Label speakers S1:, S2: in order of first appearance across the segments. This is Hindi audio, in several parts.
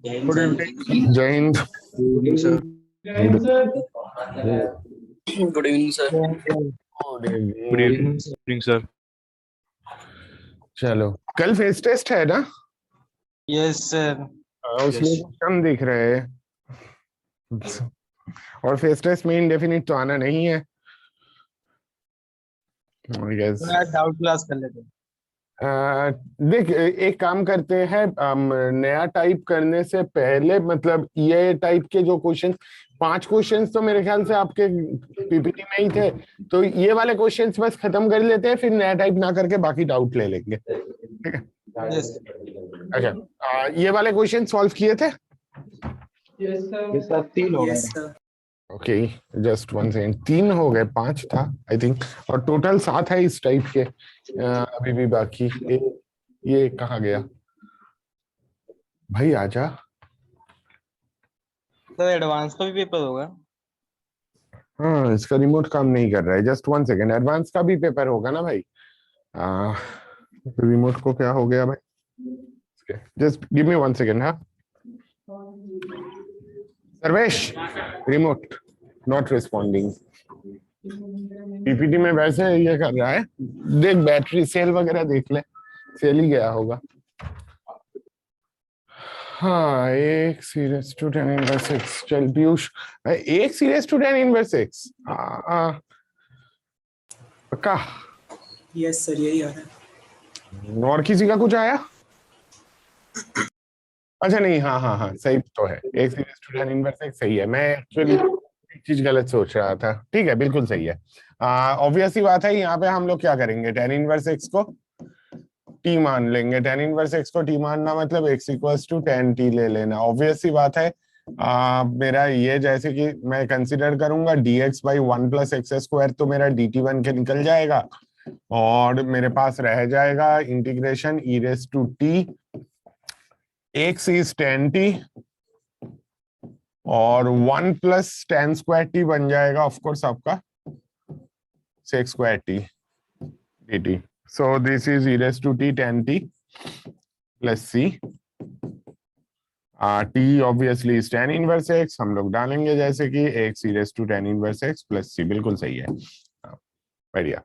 S1: Good evening. जय Hind.
S2: Sir.
S1: Good evening sir.
S2: Good
S3: good
S2: evening.
S3: Evening sir.
S2: चलो, कल फेस टेस्ट है ना?
S1: Yes sir.
S2: उसमें कम दिख रहे हैं और फेस टेस्ट में इंडेफिनिट तो आना नहीं है।
S1: डाउट क्लास कर लेते हैं।
S2: देख, एक काम करते हैं, नया टाइप करने से पहले, मतलब ये टाइप के जो क्वेश्चन, 5 क्वेश्चंस तो मेरे ख्याल से आपके पीपीटी में ही थे, तो ये वाले क्वेश्चंस बस खत्म कर लेते हैं, फिर नया टाइप ना करके बाकी डाउट ले लेंगे। ठीक है?
S1: यस
S2: अच्छा, ये वाले क्वेश्चन सॉल्व किए थे?
S1: यस सर 3 हो गए।
S2: Okay, just 1 second. 3 हो गए, 5 था आई थिंक, और टोटल 7 है इस टाइप के। अभी भी बाकी ये कहाँ गया भाई? आजा।
S1: सर एडवांस का भी पेपर होगा।
S2: हाँ, इसका रिमोट काम नहीं कर रहा है। Just 1 second. एडवांस का भी पेपर होगा ना भाई? रिमोट को क्या हो गया भाई? Just give me 1 second. हाँ Sarvesh, remote not responding. PPT में वैसे ये कर रहा है। देख, बैटरी सेल वगैरह देख ले, सेल ही गया होगा। हाँ, एक सीरीज टू 10 इनवर्स 6। चल पीयूष, एक सीरीज टू 10 इनवर्स 6 पक्का?
S4: यस सर, यही आ रहा है।
S2: और किसी का कुछ आया? अच्छा नहीं, हाँ हाँ हाँ, सही तो है। एक सीरीज टू 10 इनवर्स 6 सही है। मैं एक्चुअली एक चीज गलत सोच रहा था। ठीक है, बिल्कुल सही है। ऑब्वियस ही बात है, यहाँ पे हम लोग क्या करेंगे? 10 इनवर्स 6 को टी मान लेंगे। 10 इनवर्स x को टी मानना मतलब x इक्वल्स टू 10 टी ले लेना। ऑब्वियस सी बात है। मेरा ये, जैसे कि मैं कंसिडर करूंगा dx by 1 plus x square, तो मेरा dt बन के निकल जाएगा और मेरे पास रह जाएगा integration e raise to T, x is 10 T और 1 प्लस 10 स्क्वायर टी बन जाएगा ऑफकोर्स आपका sec square T dt. So this is e raised to t 10t plus c. t obviously is tan inverse x, हम लोग डालेंगे जैसे कि x e raised to tan inverse x plus c। बिल्कुल सही है, बढ़िया।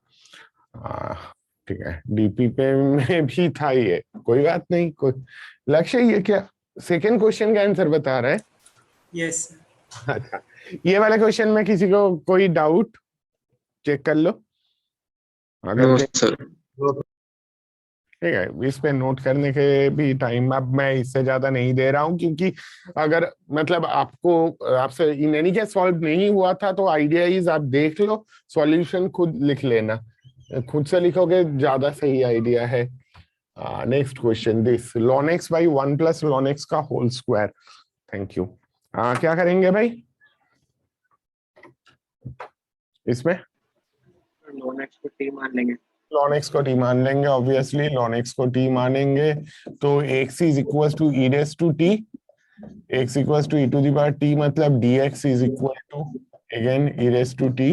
S2: ठीक है, डीपी पे में भी था ये, कोई बात नहीं। कोई लक्ष्य, ये क्या सेकेंड क्वेश्चन का आंसर बता रहा है?
S4: यस
S2: अच्छा, ये वाले क्वेश्चन में किसी को कोई डाउट चेक कर लो अगर
S3: सर।
S2: ठीक है। इस पे नोट करने के भी टाइम अब मैं इससे ज्यादा नहीं दे रहा हूं, क्योंकि अगर मतलब आपको आपसे इन एनी केस सॉल्व नहीं हुआ था तो आइडिया इज आप देख लो, सॉल्यूशन खुद लिख लेना। खुद से लिखोगे ज्यादा सही आइडिया है। Next question, this ln x by 1 plus ln x का होल स्क्वायर। Thank you. क्या करेंगे भाई इसमें?
S5: ln x को t मान लेंगे।
S2: ln x को t मान लेंगे, ऑब्वियसली ln x को t मानेंगे तो x is equal to e raise to t, x equal to e to the power t, मतलब dx is equal to again e raise to t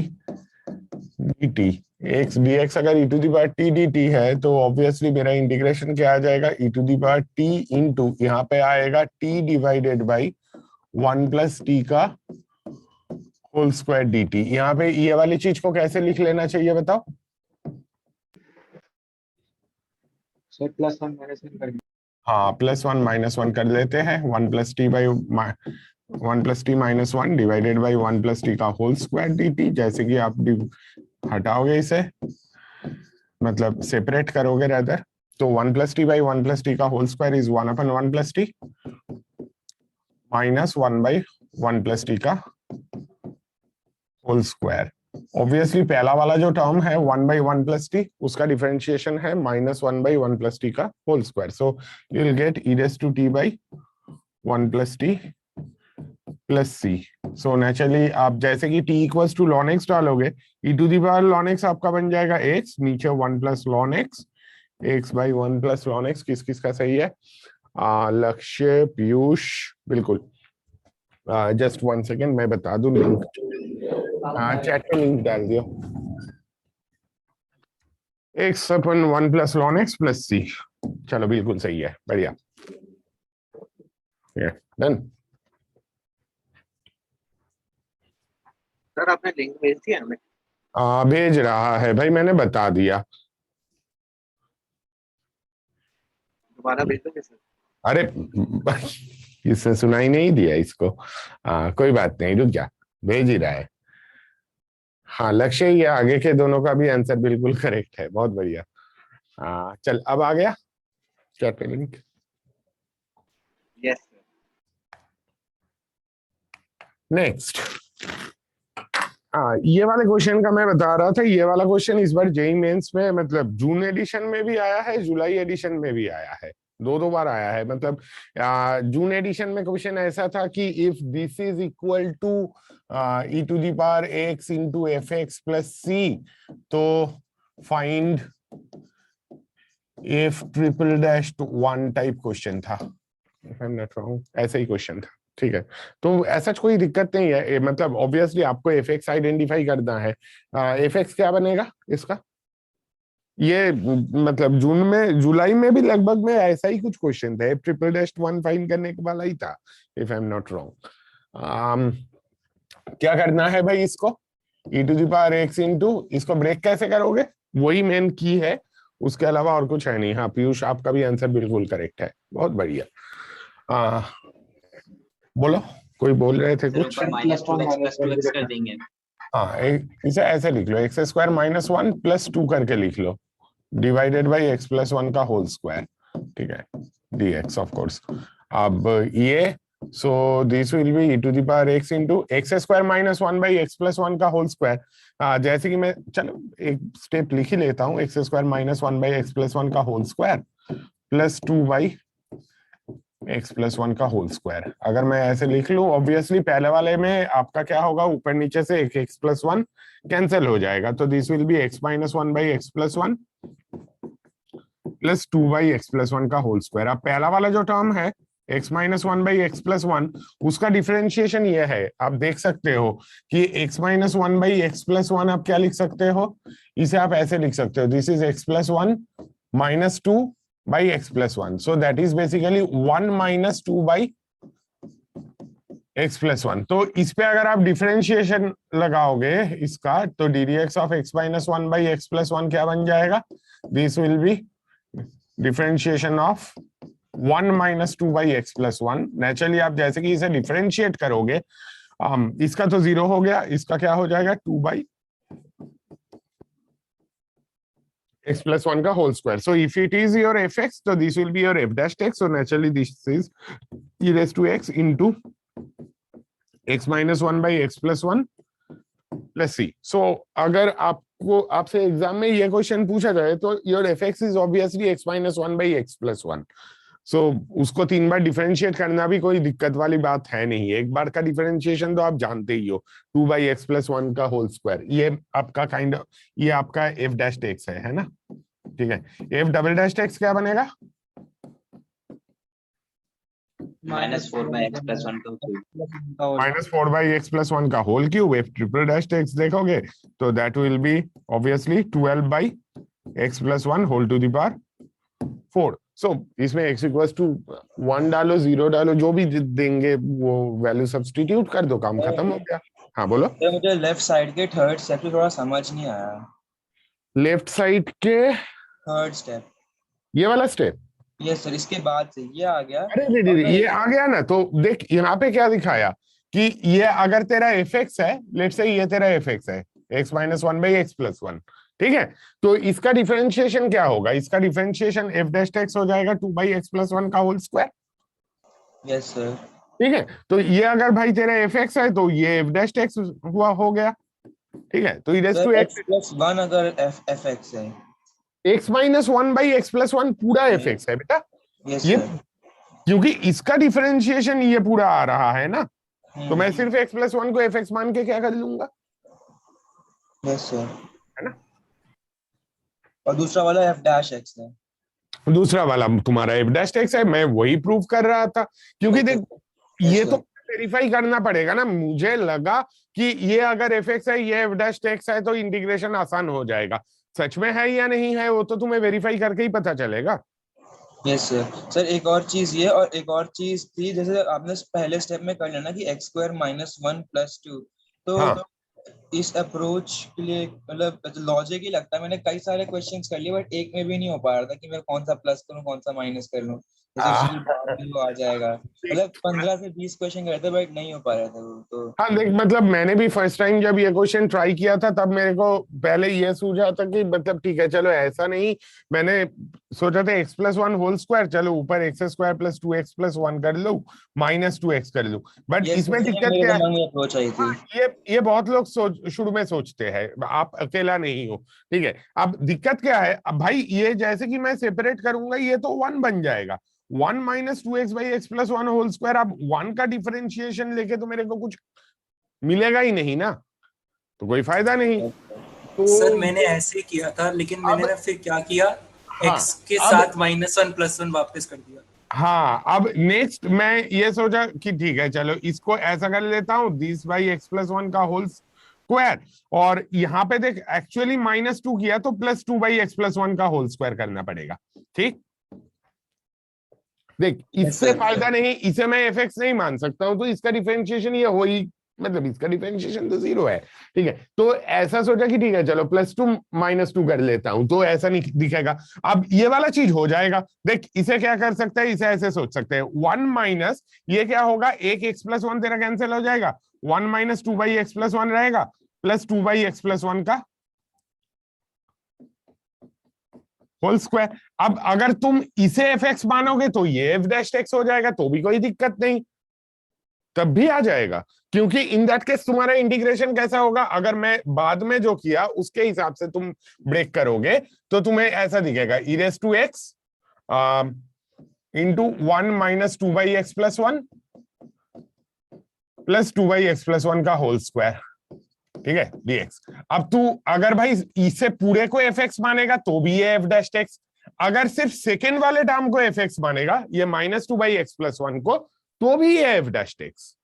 S2: dt। x dx अगर e to the power t dt है तो ऑब्वियसली मेरा इंटीग्रेशन क्या आ जाएगा? e to the power t into यहाँ पे आएगा t divided by 1 plus t का होल स्क्वायर dt। यहाँ पे ये वाली चीज को कैसे लिख लेना चाहिए बताओ?
S5: सर प्लस 1 माइनस 1 कर
S2: हाँ, प्लस 1 माइनस 1 कर लेते हैं। 1 plus t by 1 plus t minus 1 divided by 1 plus t का होल स्क्वायर dt। जैसे कि आप हटाओगे इसे, मतलब सेपरेट करोगे रादर, तो 1 plus t by 1 plus t का whole square is 1 upon 1 plus t minus 1 by 1 plus t का होल स्क्वायर। ऑब्वियसली पहला वाला जो टर्म है 1 बाई 1 प्लस टी, उसका डिफरेंशिएशन है माइनस 1 बाई 1 प्लस टी का whole square. So you will get e raise to t by 1 plus t plus c. So naturally आप जैसे कि t equals to ln x डालोगे, e to the power ln x आपका बन जाएगा x, नीचे 1 plus ln x, x by 1 plus ln x। किस किस का सही है? लक्ष्य, पीयूष, बिल्कुल। जस्ट 1 सेकेंड, मैं बता दूं लिंक। चैट में लिंक डाल दियो। x अपन 1 plus ln x plus c। चलो बिल्कुल सही है, बढ़िया। डन।
S5: सर आपने लिंक भेज दिया हमें?
S2: भेज रहा है भाई, मैंने बता दिया।
S5: दोबारा भेज दोगे सर?
S2: अरे इसने सुनाई नहीं दिया इसको। कोई बात नहीं, रुक जा, भेज ही रहा है। हाँ, लक्ष्य ये आगे के दोनों का भी आंसर बिल्कुल करेक्ट है, बहुत बढ़िया। चल अब आ गया चैट पे लिंक।
S5: Yes sir.
S2: नेक्स्ट, ये वाले क्वेश्चन का मैं बता रहा था। ये वाला क्वेश्चन इस बार जेईई मेंस में, मतलब जून एडिशन में भी आया है, जुलाई एडिशन में भी आया है, दो बार आया है। मतलब जून एडिशन में क्वेश्चन ऐसा था कि if this is equal to e to the power x into f x plus c, तो find f triple dash one type question था, if I am not wrong, ऐसा ही क्वेश्चन था। ठीक है, तो ऐसा कोई दिक्कत नहीं है। मतलब ऑब्वियसली आपको एफ एक्स आइडेंटिफाई करना है। एफ एक्स क्या बनेगा इसका? ये मतलब जून में, जुलाई में भी लगभग में ऐसा ही कुछ क्वेश्चन था, ट्रिपल डैश वन फाइंड करने के वाला ही था, if I am not wrong. क्या करना है भाई इसको? E to the power x into, इसको ब्रेक कैसे करोगे? वही मेन की है, उसके अलावा और कुछ है नहीं। हाँ पीयूष, आपका भी आंसर बिल्कुल करेक्ट है, बहुत बढ़िया। बोलो, कोई बोल रहे थे कुछ?
S4: -2x+2x कर देंगे।
S2: हाँ, इसे ऐसे लिख लो, एक्स स्क्वायर माइनस 1 प्लस 2 करके लिख लो, डिवाइडेड बाई एक्स प्लस 1 का होल स्क्वायर। ठीक है, dx ऑफ कोर्स। अब ये, so this will be e to the power x into x square minus 1 by x plus 1 का होल स्क्वायर। जैसे कि मैं, चलो एक स्टेप लिख ही लेता हूँ, x square minus 1 by x plus 1 का whole square plus 2 by x plus 1 का होल स्क्वायर। अगर मैं ऐसे लिख लूं, ऑब्वियसली पहले वाले में आपका क्या होगा, ऊपर नीचे से एक एक्स प्लस 1 कैंसिल हो जाएगा, तो this will be x minus 1 by x plus 1 plus 2 by x plus 1 का होल स्क्वायर। अब पहला वाला जो टर्म है x minus 1 by x plus 1, उसका डिफरेंशिएशन ये है, आप देख सकते हो कि x minus 1 by x plus 1 आप क्या लिख सकते हो, इसे आप ऐसे लिख सकते हो, this is x plus 1 minus 2 by x plus 1, so that is basically 1 minus 2 by x plus 1। तो इस पे अगर आप डिफरेंशिएशन लगाओगे इसका, तो ddx of x minus 1 by x plus 1 क्या बन जाएगा? This will be differentiation of 1 minus 2 by x plus 1। Naturally आप जैसे कि इसे डिफरेंशिएट करोगे, इसका तो 0 हो गया, इसका क्या हो जाएगा? 2 by x plus 1 का whole square. So if it is your fx, so this will be your f dash x, so naturally this is e raised to x into x minus 1 by x plus 1 plus c। So अगर आपको, आपसे एग्जाम में ये क्वेश्चन पूछा जाए, तो your fx is obviously x minus 1 by x plus 1। So उसको 3 बार डिफरेंशिएट करना भी कोई दिक्कत वाली बात है नहीं, एक बार का डिफरेंशिएशन तो आप जानते ही हो, 2 बाई एक्स प्लस 1 का होल स्क्वायर। ये आपका काइंड ऑफ, ये आपका एफ डैश एक्स है ना? ठीक है, एफ डबल डैश एक्स क्या बनेगा?
S4: -4 by x plus 1 का क्यूब।
S2: -4 बाई एक्स प्लस 1 का whole cube. F triple dash x देखोगे तो that will be obviously 12 by x plus 1 whole to the power 4। So इसमें x इक्वल्स टू 1 डालो, 0 डालो, जो भी देंगे वो वैल्यू सब्स्टिट्यूट कर दो, काम खत्म हो गया। हाँ बोलो।
S1: तो मुझे लेफ्ट साइड के थर्ड स्टेप थोड़ा समझ नहीं आया।
S2: लेफ्ट साइड के
S1: थर्ड स्टेप,
S2: ये वाला स्टेप?
S1: यस सर, इसके बाद से ये आ गया।
S2: अरे ये आ गया ना, तो देख यहाँ पे क्या दिखाया कि ये अगर तेरा एफ एक्स है, लेट से ये तेरा एफ एक्स है, x minus 1 by x plus 1, ठीक है, तो इसका डिफरेंशिएशन क्या होगा? इसका डिफरेंशिएशन एफ डैश एक्स हो जाएगा 2 बाई एक्स प्लस 1 का होल स्क्वायर।
S1: Yes sir.
S2: ठीक है, तो ये अगर भाई तेरा एफ एक्स है, तो ये एफ डैश एक्स हुआ हो गया। ठीक है, तो इधर टू
S1: एक्स प्लस 1 अगर एफ एक्स है,
S2: x minus 1 by x plus 1 पूरा एफ एक्स है बेटा।
S1: यस
S2: ये
S1: सर।
S2: क्योंकि इसका डिफरेंशिएशन ये पूरा आ रहा है ना, तो मैं सिर्फ x प्लस 1 को एफ एक्स मान के क्या कर लूंगा?
S1: यस सर,
S2: है ना?
S1: और दूसरा वाला एफ डैश एक्स है।
S2: दूसरा वाला तुम्हारा एफ डैश एक्स है, मैं वही प्रूव कर रहा था, क्योंकि देख ये तो वेरीफाई करना पड़ेगा ना। मुझे लगा कि ये अगर एफ एक्स है, ये एफ डैश एक्स है, तो इंटीग्रेशन आसान हो जाएगा। सच में है या नहीं है, वो तो तुम्हें वेरीफाई करके ही पता चलेगा।
S1: Yes sir. सर एक और चीज ये, और एक और चीज थी, जैसे आपने पहले स्टेप में कर लेना कि x square minus one plus to, तो
S2: हाँ
S1: इस अप्रोच के लिए मतलब लॉजिक ही लगता है। मैंने कई सारे क्वेश्चंस कर लिए बट एक में भी नहीं हो पा रहा था कि मैं कौन सा प्लस करूं कौन सा माइनस कर लूं। जैसे
S2: आ,
S1: जी बात भी वो आ जाएगा, मतलब 15 से 20 क्वेश्चन करते बट नहीं हो पा रहा था वो तो।
S2: हाँ देख, मतलब मैंने भी फर्स्ट टाइम जब ये क्वेश्चन ट्राई किया था तब मेरे को पहले ये सूझा था कि मतलब ठीक है चलो ऐसा नहीं, मैंने सोचा था x plus one whole square, चलो ऊपर x square plus two x plus one कर लूं, माइनस टू एक्स कर लूं। बट
S1: यस
S2: इसमें
S1: सेम
S2: दिक्कत
S1: मेरे
S2: क्या है,
S1: दिमाग में अप्रोच आई थी।
S2: ये बहुत लोग शुरू में सोचते हैं, आप अकेला नहीं हो, ठीक है। अब दिक्कत क्या है, अब भाई ये जैसे कि मैं सेपरेट करूंगा ये तो वन बन जाएगा, one minus two x by x plus one whole square. अब वन का डिफरेंशिएशन लेके तो मेरे को कुछ मिलेगा ही नहीं ना, तो कोई फायदा नहीं।
S4: सर
S2: तो
S4: मैंने ऐसे ही किया था, लेकिन मैंने
S2: अब
S4: ना फिर क्या किया,
S2: हाँ
S4: एक्स के
S2: अब
S4: साथ माइनस वन प्लस वन वापस कर दिया।
S2: हाँ अब नेक्स्ट मैं ये सोचा कि ठीक है चलो इसको ऐसा कर लेता हूं, this by x plus one का होल स्क्वायर, और यहाँ पे देख एक्चुअली माइनस टू किया तो plus two by x plus one का होल स्क्वायर करना पड़ेगा, ठीक। देख
S1: यस
S2: इससे
S1: सर।
S2: फायदा नहीं, इसे मैं एफ एक्स नहीं मान सकता हूं, तो इसका डिफरेंशिएशन ये हो ही, मतलब इसका डिफरेंशिएशन तो जीरो है, ठीक है। तो ऐसा सोचा कि ठीक है चलो प्लस टू माइनस टू कर लेता हूं, तो ऐसा नहीं दिखेगा। अब ये वाला चीज हो जाएगा, देख इसे क्या कर सकते हैं, इसे ऐसे सोच सकते हैं, वन माइनस ये क्या होगा, एक एक्स प्लस वन तेरा कैंसिल हो जाएगा, one minus two by x plus one रहेगा, plus two by x plus one का होल स्क्वायर। अब अगर तुम इसे एफ एक्स मानोगे तो ये एफ डैश एक्स हो जाएगा, तो भी कोई दिक्कत नहीं, तब भी आ जाएगा। क्योंकि इन दैट केस तुम्हारा इंटीग्रेशन कैसा होगा, अगर मैं बाद में जो किया उसके हिसाब से तुम ब्रेक करोगे तो तुम्हें ऐसा दिखेगा, e raise to x into one minus two by x plus one plus two by x plus one का होल स्क्वायर, ठीक है dx। अब तू अगर भाई इसे पूरे को एफ एक्स मानेगा तो भी ये एफ डैश एक्स, अगर सिर्फ सेकेंड वाले टर्म को एफ एक्स मानेगा, ये minus two by x plus one को, तो भी ये एफ डैश एक्स,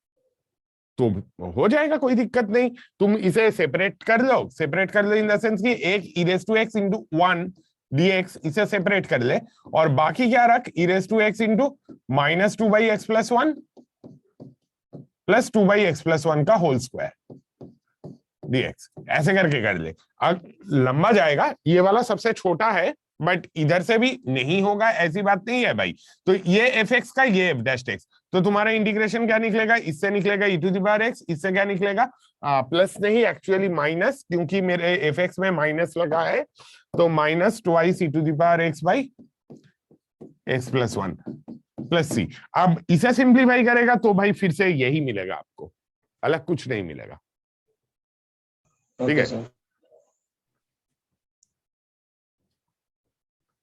S2: तो हो जाएगा, कोई दिक्कत नहीं। तुम इसे सेपरेट कर लो, सेपरेट कर लो इन द सेंस कि एक e raise to x into one dx इसे सेपरेट कर ले, और बाकी क्या रख, e raise to x into minus two by x plus one plus two by x plus one का होल स्क्वायर dx, ऐसे करके कर ले। अब लंबा जाएगा, ये वाला सबसे छोटा है, बट इधर से भी नहीं होगा ऐसी बात नहीं है भाई। तो ये एफ एक्स का ये एफ डैश एक्स, तो तुम्हारा इंटीग्रेशन क्या निकलेगा, इससे निकलेगा ई टू द पावर एक्स, इससे क्या निकलेगा प्लस नहीं एक्चुअली माइनस, क्योंकि मेरे एफ एक्स में माइनस लगा है, तो minus twice e to the power x by x plus one plus c. अब इसे सिंप्लीफाई करेगा तो भाई फिर से यही मिलेगा आपको, अलग कुछ नहीं मिलेगा, ठीक है।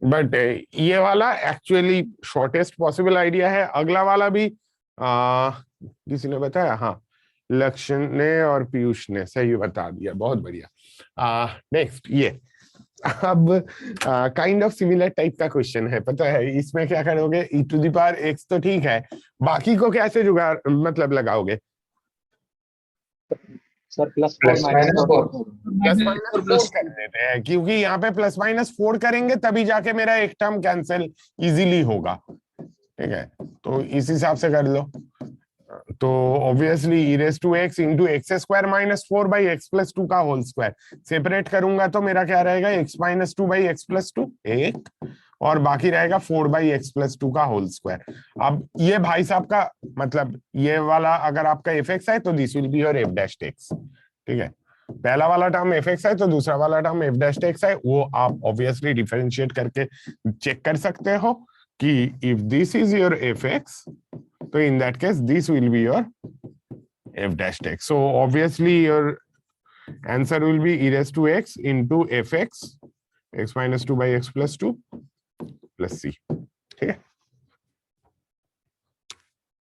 S2: बट ये वाला एक्चुअली शॉर्टेस्ट पॉसिबल आइडिया है। अगला वाला भी किसी ने बताया, हाँ लक्षण ने और पीयूष ने सही बता दिया, बहुत बढ़िया। नेक्स्ट ये अब काइंड ऑफ सिमिलर टाइप का क्वेश्चन है, पता है इसमें क्या करोगे, ई टू द पावर एक्स तो ठीक है, बाकी को कैसे जुगाड़ मतलब लगाओगे,
S5: sir plus four
S3: plus
S5: minus
S3: minus
S5: four.
S3: Four.
S2: Plus minus four कर देते हैं, क्योंकि यहाँ पे प्लस माइनस फोर करेंगे तभी जाके मेरा एक टर्म कैंसिल इजीली होगा, ठीक है। तो इस हिसाब से कर लो, तो obviously e raise to x into x square minus four by x plus two का होल स्क्वायर, सेपरेट करूंगा तो मेरा क्या रहेगा, x minus two by x plus two एक, और बाकी रहेगा four by x plus two का होल स्क्वायर। अब ये भाई साहब का मतलब ये वाला अगर आपका एफ एक्स है तो this will be your F dash x, ठीक है। पहला वाला टर्म एफ एक्स है तो दूसरा वाला टर्म एफ डैश एक्स है, वो आप ऑब्वियसली डिफरेंशिएट करके चेक कर सकते हो कि if this is your F x, तो in that case this will be your f dash x, so obviously your answer will be e raised to x into fx x minus 2 by x plus 2 plus c, ठीक है।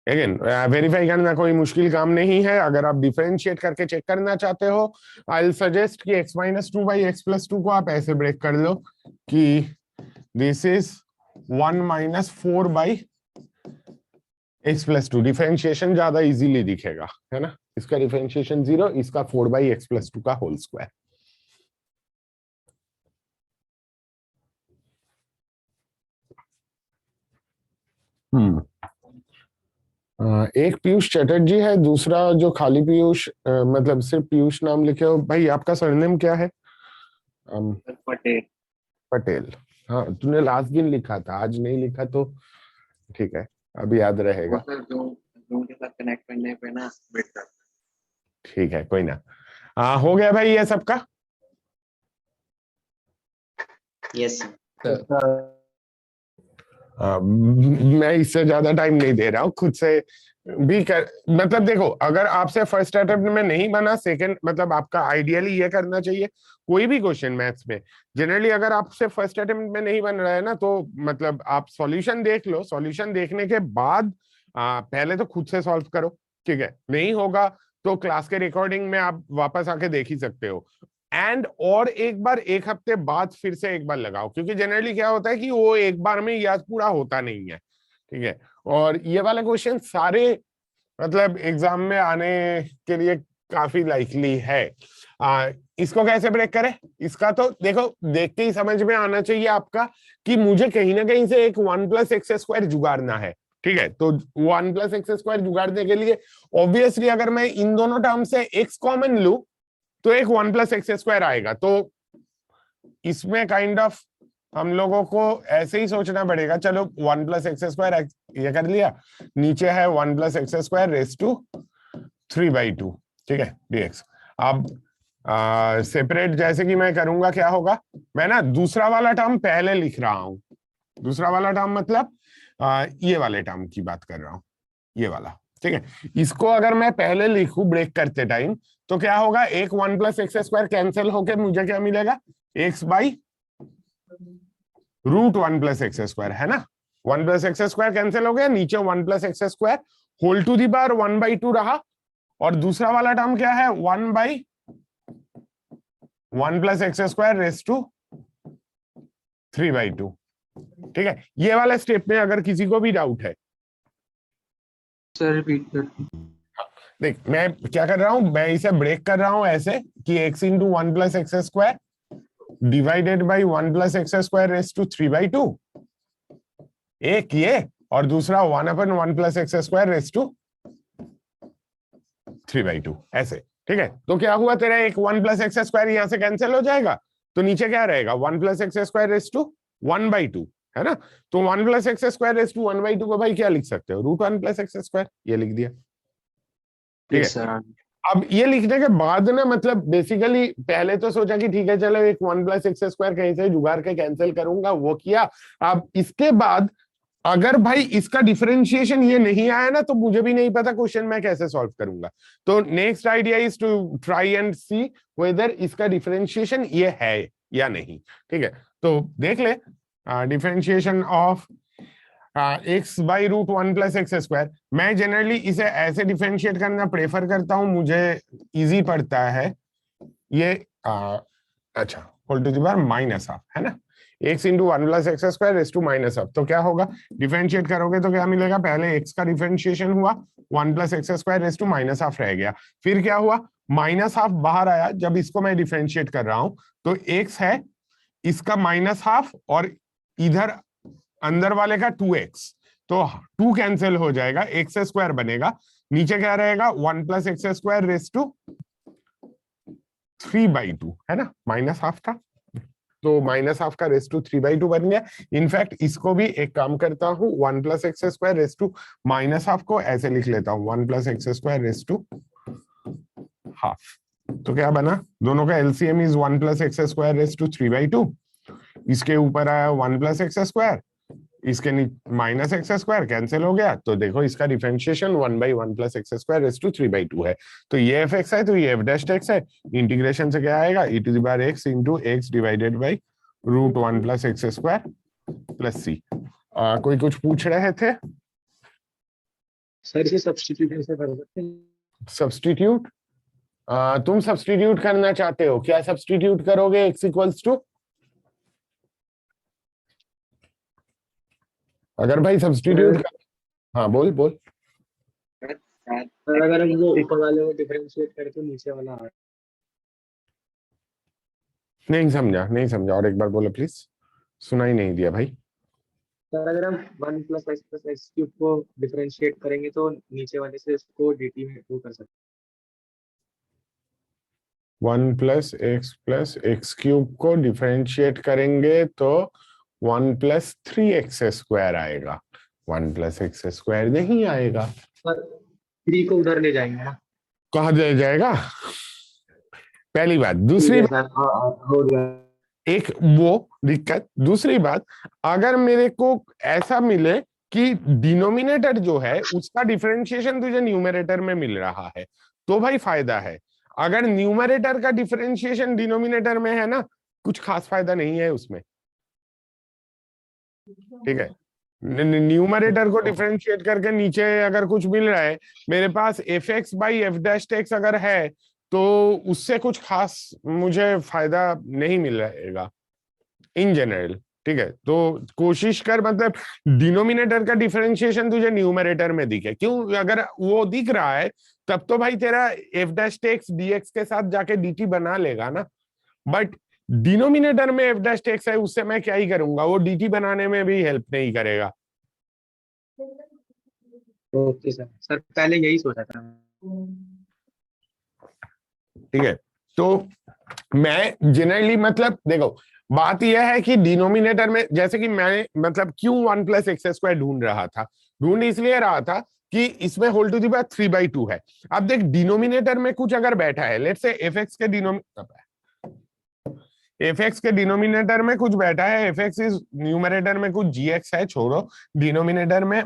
S2: अगेन वेरीफाई करना कोई मुश्किल काम नहीं है, अगर आप डिफरेंशिएट करके चेक करना चाहते हो आई विल सजेस्ट कि x minus 2 by x plus 2 को आप ऐसे ब्रेक कर लो कि this is 1 minus 4 by x plus two, differentiation ज्यादा इजीली दिखेगा, है ना। इसका डिफरेंशिएशन जीरो, इसका 4 बाई एक्स प्लस टू का होल स्क्वायर। एक पीयूष चटर्जी है, दूसरा जो खाली पीयूष मतलब सिर्फ पीयूष नाम लिखे हो। भाई आपका सरनेम क्या है?
S5: सर पटेल।
S2: पटेल। हाँ तूने लास्ट दिन लिखा था, आज नहीं लिखा तो ठीक है, अब याद
S5: वो
S2: रहेगा।
S5: सर जूम के साथ कनेक्ट करने पे ना वेट करता
S2: ठीक है कोई ना। हो गया भाई ये सबका?
S4: यस
S2: मैं इससे ज्यादा टाइम नहीं दे रहा हूँ, खुद से भी कर, मतलब देखो अगर आपसे फर्स्ट अटेम्प्ट में नहीं बना, सेकंड मतलब आपका आइडियली ये करना चाहिए कोई भी क्वेश्चन मैथ्स में। जनरली अगर आपसे फर्स्ट अटेम्प्ट में नहीं बन रहा है ना, तो मतलब आप सॉल्यूशन देख लो, सॉल्यूशन देखने के बाद पहले तो खुद से सॉल्व करो, ठीक है? नहीं होगा तो क्लास के रिकॉर्डिंग में आप वापस आके देख ही सकते हो। एंड और एक बार एक हफ्ते बाद फिर से एक बार लगाओ, क्योंकि जनरली क्या होता है कि वो एक बार में याद पूरा होता नहीं है, ठीक है? और ये वाला क्वेश्चन सारे मतलब एग्जाम में आने के लिए काफी लाइकली है। इसको कैसे ब्रेक करें? इसका तो देखो देख के ही समझ में आना चाहिए आपका कि मुझे कहीं ना कहीं से एक 1+x² जुगाड़ना है, ठीक है? तो 1+x² जुगाड़ने के लिए ऑब्वियसली अगर मैं इन दोनों टर्म से x कॉमन लूं तो एक 1+x² आएगा। तो इसमें काइंड ऑफ हम लोगों को ऐसे ही सोचना पड़ेगा, चलो 1+x² ये कर लिया, नीचे है 1+x² रेस टू 3/2, ठीक है dx। अब सेपरेट जैसे कि मैं करूंगा क्या होगा, मैं ना दूसरा वाला टर्म पहले लिख रहा हूं। दूसरा वाला टर्म मतलब ये वाले टर्म की बात कर रहा हूं, ये वाला, ठीक है? इसको अगर मैं पहले लिखूं ब्रेक करते टाइम तो क्या होगा, एक 1+x² कैंसिल होके मुझे क्या मिलेगा, x/√1+x², है ना? 1+x² कैंसिल हो गया, नीचे 1+x² whole to the power 1/2 रहा, और दूसरा वाला टर्म क्या है, 1/1+x² रेस टू 3/2, ठीक है? ये वाले स्टेप में अगर किसी को भी डाउट है,
S4: सर रिपीट कर।
S2: देख मैं क्या कर रहा हूं, मैं इसे ब्रेक कर रहा हूं ऐसे कि x into 1+x² divided by 1+x² raise to 3/2, एक ये, और दूसरा 1/1+x² रेस टू 3/2, ऐसे, ठीक है? तो क्या हुआ, तेरा एक 1+x² यहां से कैंसिल हो जाएगा, तो नीचे क्या रहेगा, 1+x² रेस टू 1/2, है ना? तो 1+x² रेस टू 1/2 को भाई क्या लिख सकते हो, √1+x², ये लिख दिया, ठीक है?
S4: Yes sir.
S2: अब ये लिखने के बाद ना मतलब बेसिकली पहले तो सोचा कि ठीक है चलो एक 1+x² कहीं से जुगाड़ के कैंसिल करूंगा, वो किया। अब इसके बाद अगर भाई इसका डिफरेंशिएशन ये नहीं आया ना, तो मुझे भी नहीं पता क्वेश्चन मैं कैसे सॉल्व करूंगा। तो next idea is to try and see whether इसका डिफरेंशिएशन ये है या नहीं, ठीक है? तो देख ले डिफरेंशिएशन ऑफ x/√1+x²। मैं जनरली इसे ऐसे डिफरेंशिएट करना प्रेफर करता हूं, मुझे इजी पड़ता है ये। अच्छा होल टू द पावर -12 है ना, x into 1+x² raise to -12। तो क्या होगा, डिफरेंशिएट करोगे तो क्या मिलेगा, पहले x का डिफरेंशिएशन हुआ 1+x² रेस टू -12 रह गया, फिर क्या हुआ, -12 बाहर आया जब इसको मैं डिफरेंशिएट कर रहा हूं, तो x है इसका -12 और इधर अंदर वाले का 2x, तो 2 कैंसिल हो जाएगा, x² बनेगा, नीचे क्या रहेगा 1+x² रेस टू 3/2, है ना? -12 था तो -12 का रेस टू 3/2 बन गया। इनफैक्ट इसको भी एक काम करता हूं, 1+x² रेस टू -12 को ऐसे लिख लेता हूं, 1+x² रेस टू ½ तो क्या बना, दोनों का LCM is 1+x² raise to 3/2, इसके ऊपर आया 1+x², इसके -x² कैंसिल हो गया, तो देखो इसका डिफरेंशिएशन 1/1+x² रेस टू 3/2 है। तो ये f(x) है तो ये f'(x) है, इंटीग्रेशन से क्या आएगा, e⁻x into x divided by √1+x² plus c। कोई कुछ पूछ रहे थे?
S4: सर इसे सब्स्टिट्यूट कैसे कर सकते हैं?
S2: सब्स्टिट्यूट तुम सब्स्टिट्यूट करना चाहते हो, क्या सब्स्टिट्यूट करोगे x इक्वल्स टू, अगर भाई सब्स्टिट्यूट, हाँ बोल बोल।
S4: सर अगर हम वो ऊपर वाले को डिफरेंशिएट करें तो नीचे वाला आ
S2: नहीं समझा, नहीं समझा, और एक बार बोलो प्लीज, सुनाई नहीं दिया भाई।
S3: सर अगर हम 1 + x + x³ को डिफरेंशिएट करेंगे तो नीचे वाले से इसको dt में वो कर सकते
S2: 1 + x को डिफरेंशिएट करेंगे तो 1 + 3x² आएगा, 1 + x² नहीं आएगा।
S3: हैं। पर 3 को उधर ले जाएंगे ना।
S2: कहाँ ले जाएगा? पहली बात।
S3: ठीक
S2: दूसरी
S3: है
S2: बात,
S3: सर, हाँ हो गया।
S2: एक वो दिक्कत। दूसरी बात, अगर मेरे को ऐसा मिले कि डिनोमिनेटर जो है उसका डिफरेंशिएशन तुझे न्यूमरेटर में मिल रहा है तो भाई फायदा है। अगर न्यूमरेटर का डिफरेंशिएशन डिनोमिनेटर में है ना, कुछ खास फायदा नहीं है उसमें। ठीक है, न्यूमरेटर को डिफरेंशिएट करके नीचे अगर कुछ मिल रहा है, मेरे पास f(x/f') अगर है तो उससे कुछ खास मुझे फायदा नहीं मिल रहेगा इन जनरल। ठीक है, तो कोशिश कर मतलब डिनोमिनेटर का डिफरेंशिएशन तुझे न्यूमरेटर में दिखे। क्यों? अगर वो दिख रहा है तब तो भाई तेरा f'(x) dx के साथ जाके dt बना लेगा ना। बट डिनोमिनेटर में f'(x) है, उससे मैं क्या ही करूंगा, वो dt बनाने में भी हेल्प नहीं करेगा।
S3: ओके सर, सर पहले यही सोचा था।
S2: ठीक है, तो मैं जनरली मतलब देखो, बात यह है कि डिनोमिनेटर में जैसे कि मैं मतलब क्यों 1 + x² ढूंढ रहा था, ढूंढ इसलिए रहा था कि इसमें होल टू द पावर 3/2 है। अब देख, डिनोमिनेटर में कुछ अगर बैठा है, लेट्स से fx के डिनोमिनेटर में कुछ बैठा है, fx इज न्यूमरेटर में कुछ gx है, छोड़ो, डिनोमिनेटर में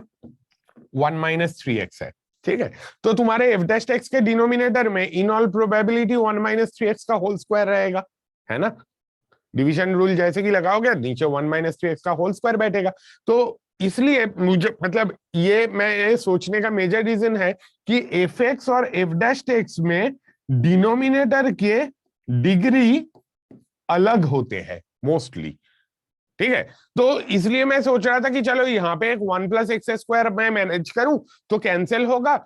S2: 1 - 3x है। ठीक है, तो तुम्हारे f'(x) के डिनोमिनेटर में इन ऑल प्रोबेबिलिटी 1 - 3x का होल स्क्वायर रहेगा, है ना। डिवीजन रूल जैसे कि लगाओगे, नीचे 1 - 3x का होल स्क्वायर बैठेगा। तो इसलिए मुझे मतलब ये मैं ये सोचने का मेजर रीजन है कि fx और f'(x) में डिनोमिनेटर के डिग्री अलग होते हैं मोस्टली। ठीक है, तो इसलिए मैं सोच रहा था कि चलो यहाँ पे एक 1 + x² मैं मैनेज करूं तो कैंसिल होगा।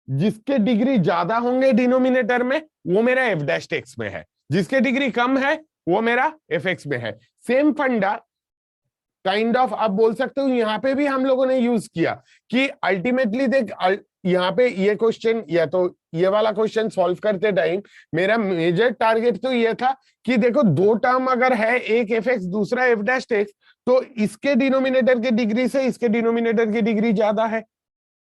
S2: जिसके डिग्री ज्यादा होंगे डिनोमिनेटर में वो मेरा f'(x) में है, जिसके डिग्री कम है वो मेरा fx में है। सेम फंडा काइंड ऑफ आप बोल सकते हो यहाँ पे भी हम लोगों ने यूज किया कि अल्टीमेटली देख, यहाँ पे ये क्वेश्चन या तो ये वाला क्वेश्चन सॉल्व करते टाइम मेरा मेजर टारगेट तो ये था कि देखो, दो टर्म अगर है, एक fx दूसरा f'(x), तो इसके डिनोमिनेटर की डिग्री से इसके डिनोमिनेटर की डिग्री ज्यादा है।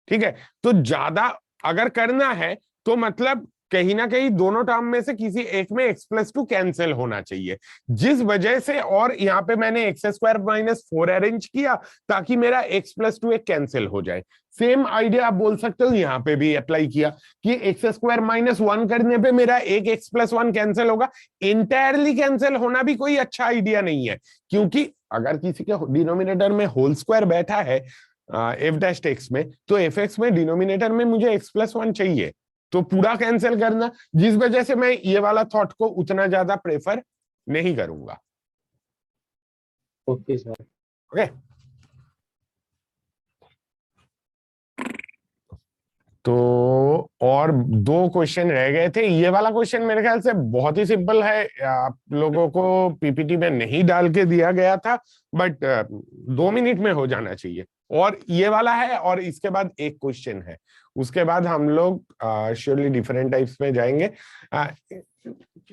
S2: ठीक है, तो ज्यादा अगर करना है तो मतलब कहीं ना कहीं दोनों टर्म में से किसी एक में x+2 कैंसिल होना चाहिए, जिस वजह से, और यहाँ पे मैंने x² - 4 अरेंज किया ताकि मेरा x+2 एक कैंसिल हो जाए। सेम आइडिया आप बोल सकते हो यहाँ पे भी अप्लाई किया कि x² - 1 करने पे मेरा एक x+1 कैंसिल होगा। इंटायरली कैंसिल होना भी कोई अच्छा आइडिया नहीं है, क्योंकि अगर किसी के डिनोमिनेटर में होल स्क्वायर बैठा है f'(x) में, तो fx में डिनोमिनेटर में मुझे x+1 चाहिए, तो पूरा कैंसिल करना, जिस वजह से मैं ये वाला थॉट को उतना ज्यादा प्रेफर नहीं करूंगा।
S3: Okay sir.
S2: ओके, तो और दो क्वेश्चन रह गए थे। ये वाला क्वेश्चन मेरे ख्याल से बहुत ही सिंपल है, आप लोगों को पीपीटी में नहीं डाल के दिया गया था, बट 2 मिनट में हो जाना चाहिए। और ये वाला है, और इसके बाद एक क्वेश्चन है, उसके बाद हम लोग श्योरली डिफरेंट टाइप्स में जाएंगे।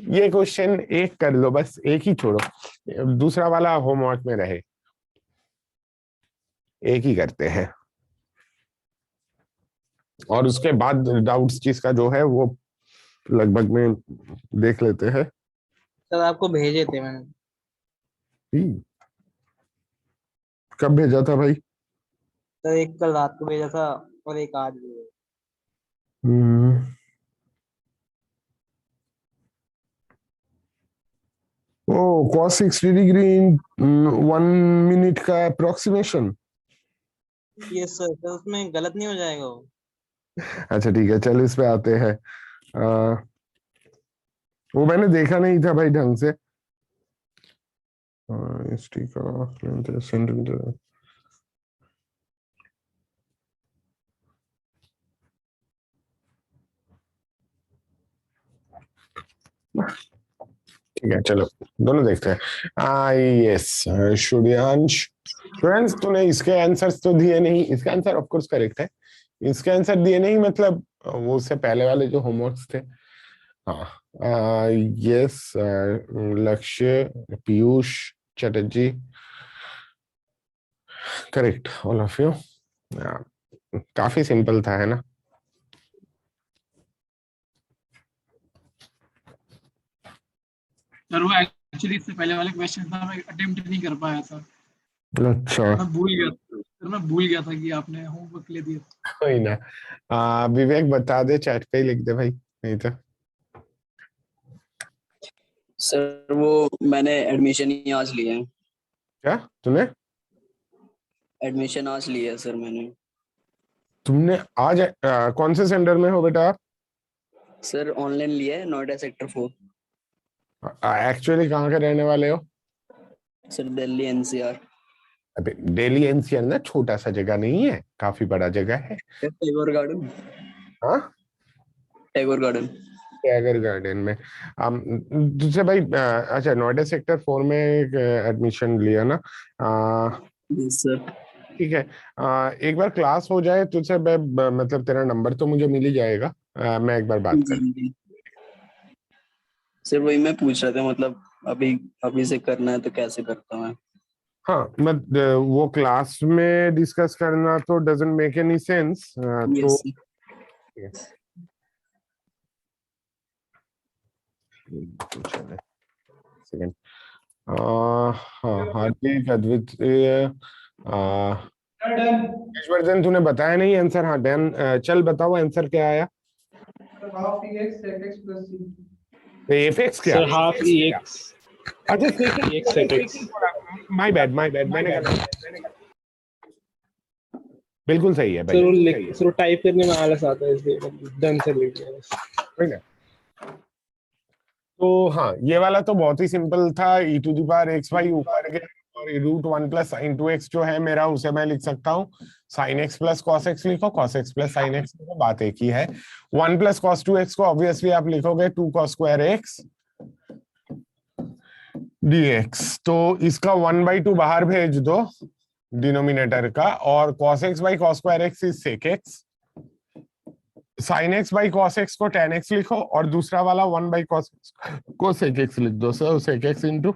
S2: ये क्वेश्चन एक कर लो बस, एक ही छोड़ो, दूसरा वाला होमवर्क में रहे, एक ही करते हैं, और उसके बाद डाउट्स जिसका जो है वो लगभग में देख लेते हैं।
S6: सर आपको भेजे थे मैंने।
S2: कब भेजा था भाई?
S6: सर एक कल रात को भेजा था और एक आज भेजा।
S2: ओ, cos 60 डिग्री इन 1 मिनट का अप्रोक्सीमेशन।
S6: यस सर, सर उसमें गलत नहीं हो जाएगा वो?
S2: अच्छा ठीक है, चल इस पे आते हैं। वो मैंने देखा नहीं था भाई ढंग से। ठीक है, चलो दोनों देखते हैं। यस, सूर्यांश स्टूडेंट्स तूने इसके आंसर्स तो दिए नहीं, इसका आंसर ऑफ कोर्स करेक्ट है, इसके आंसर दिए नहीं मतलब वो उससे पहले वाले जो होमवर्क्स थे। हाँ यस लक्ष्य, Piyush Chatterjee, correct all of you. काफी सिंपल था है ना।
S7: सर वो एक्चुअली इससे पहले वाले क्वेश्चन था मैं अटेम्प्ट नहीं कर पाया था,
S2: अच्छा
S7: मैं भूल गया था कि आपने होमवर्क ले दिया।
S2: कोई ना। विवेक बता दे, चैट पे ही लिख दे भाई, नहीं तो।
S8: सर वो मैंने एडमिशन ही आज लिया है।
S2: क्या तूने?
S8: एडमिशन आज लिया है सर मैंने।
S2: तुमने आज कौन से सेंटर में हो बेटा आप?
S8: सर ऑनलाइन लिया है, नोएडा सेक्टर 4।
S2: एक्चुअली कहाँ के रहने वाले हो?
S8: Sir Delhi NCR.
S2: अबे दिल्ली एनसीआर ना छोटा सा जगह नहीं है, काफी बड़ा जगह है।
S8: टैगोर गार्डन।
S2: हाँ
S8: टैगोर गार्डन।
S2: टैगोर गार्डन में। तुझसे भाई अच्छा नोएडा सेक्टर 4 में एडमिशन लिया ना?
S8: सर
S2: ठीक है। एक बार क्लास हो जाए तुझसे मतलब तेरा नंबर तो मुझे मिल ही जाएगा, मैं एक बार बात कर।
S8: सर वही मैं पूछ रहा था, मतलब अभी से करना है तो कैसे करता हूँ मैं?
S2: हाँ मत वो क्लास में डिस्कस करना तो डजंट मेक एनी सेंस। तो सेकंड। हाँ हार्दिक अद्वितीय वर्जन तूने बताया नहीं आंसर। हाँ डन, चल बताओ आंसर क्या आया? एफएक्स क्या?
S3: Sir half EX।
S2: अच्छा माय बैड मैंने बिल्कुल सही है भाई।
S3: सर टाइप करने में आलस आता है इसलिए डन से लिख दिया।
S2: तो हाँ ये वाला तो बहुत ही सिंपल था। e to the power x y ऊपर गया और √1 प्लस साइन 2x जो है मेरा उसे मैं लिख सकता हूँ sine x plus cos x लिखो, cos x plus sine x लिखो, बात एक ही है। 1 प्लस कॉस 2x को ऑब्वियसली आप लिखोगे 2 कॉस स्क्वायर x dx। तो इसका 1/2 बाहर भेज दो डिनोमिनेटर का, और cos x by cos square x is sec x, sine x by cos x को tan x लिखो, और दूसरा वाला 1 बाई कॉस को sec x लिख दो। So sec x into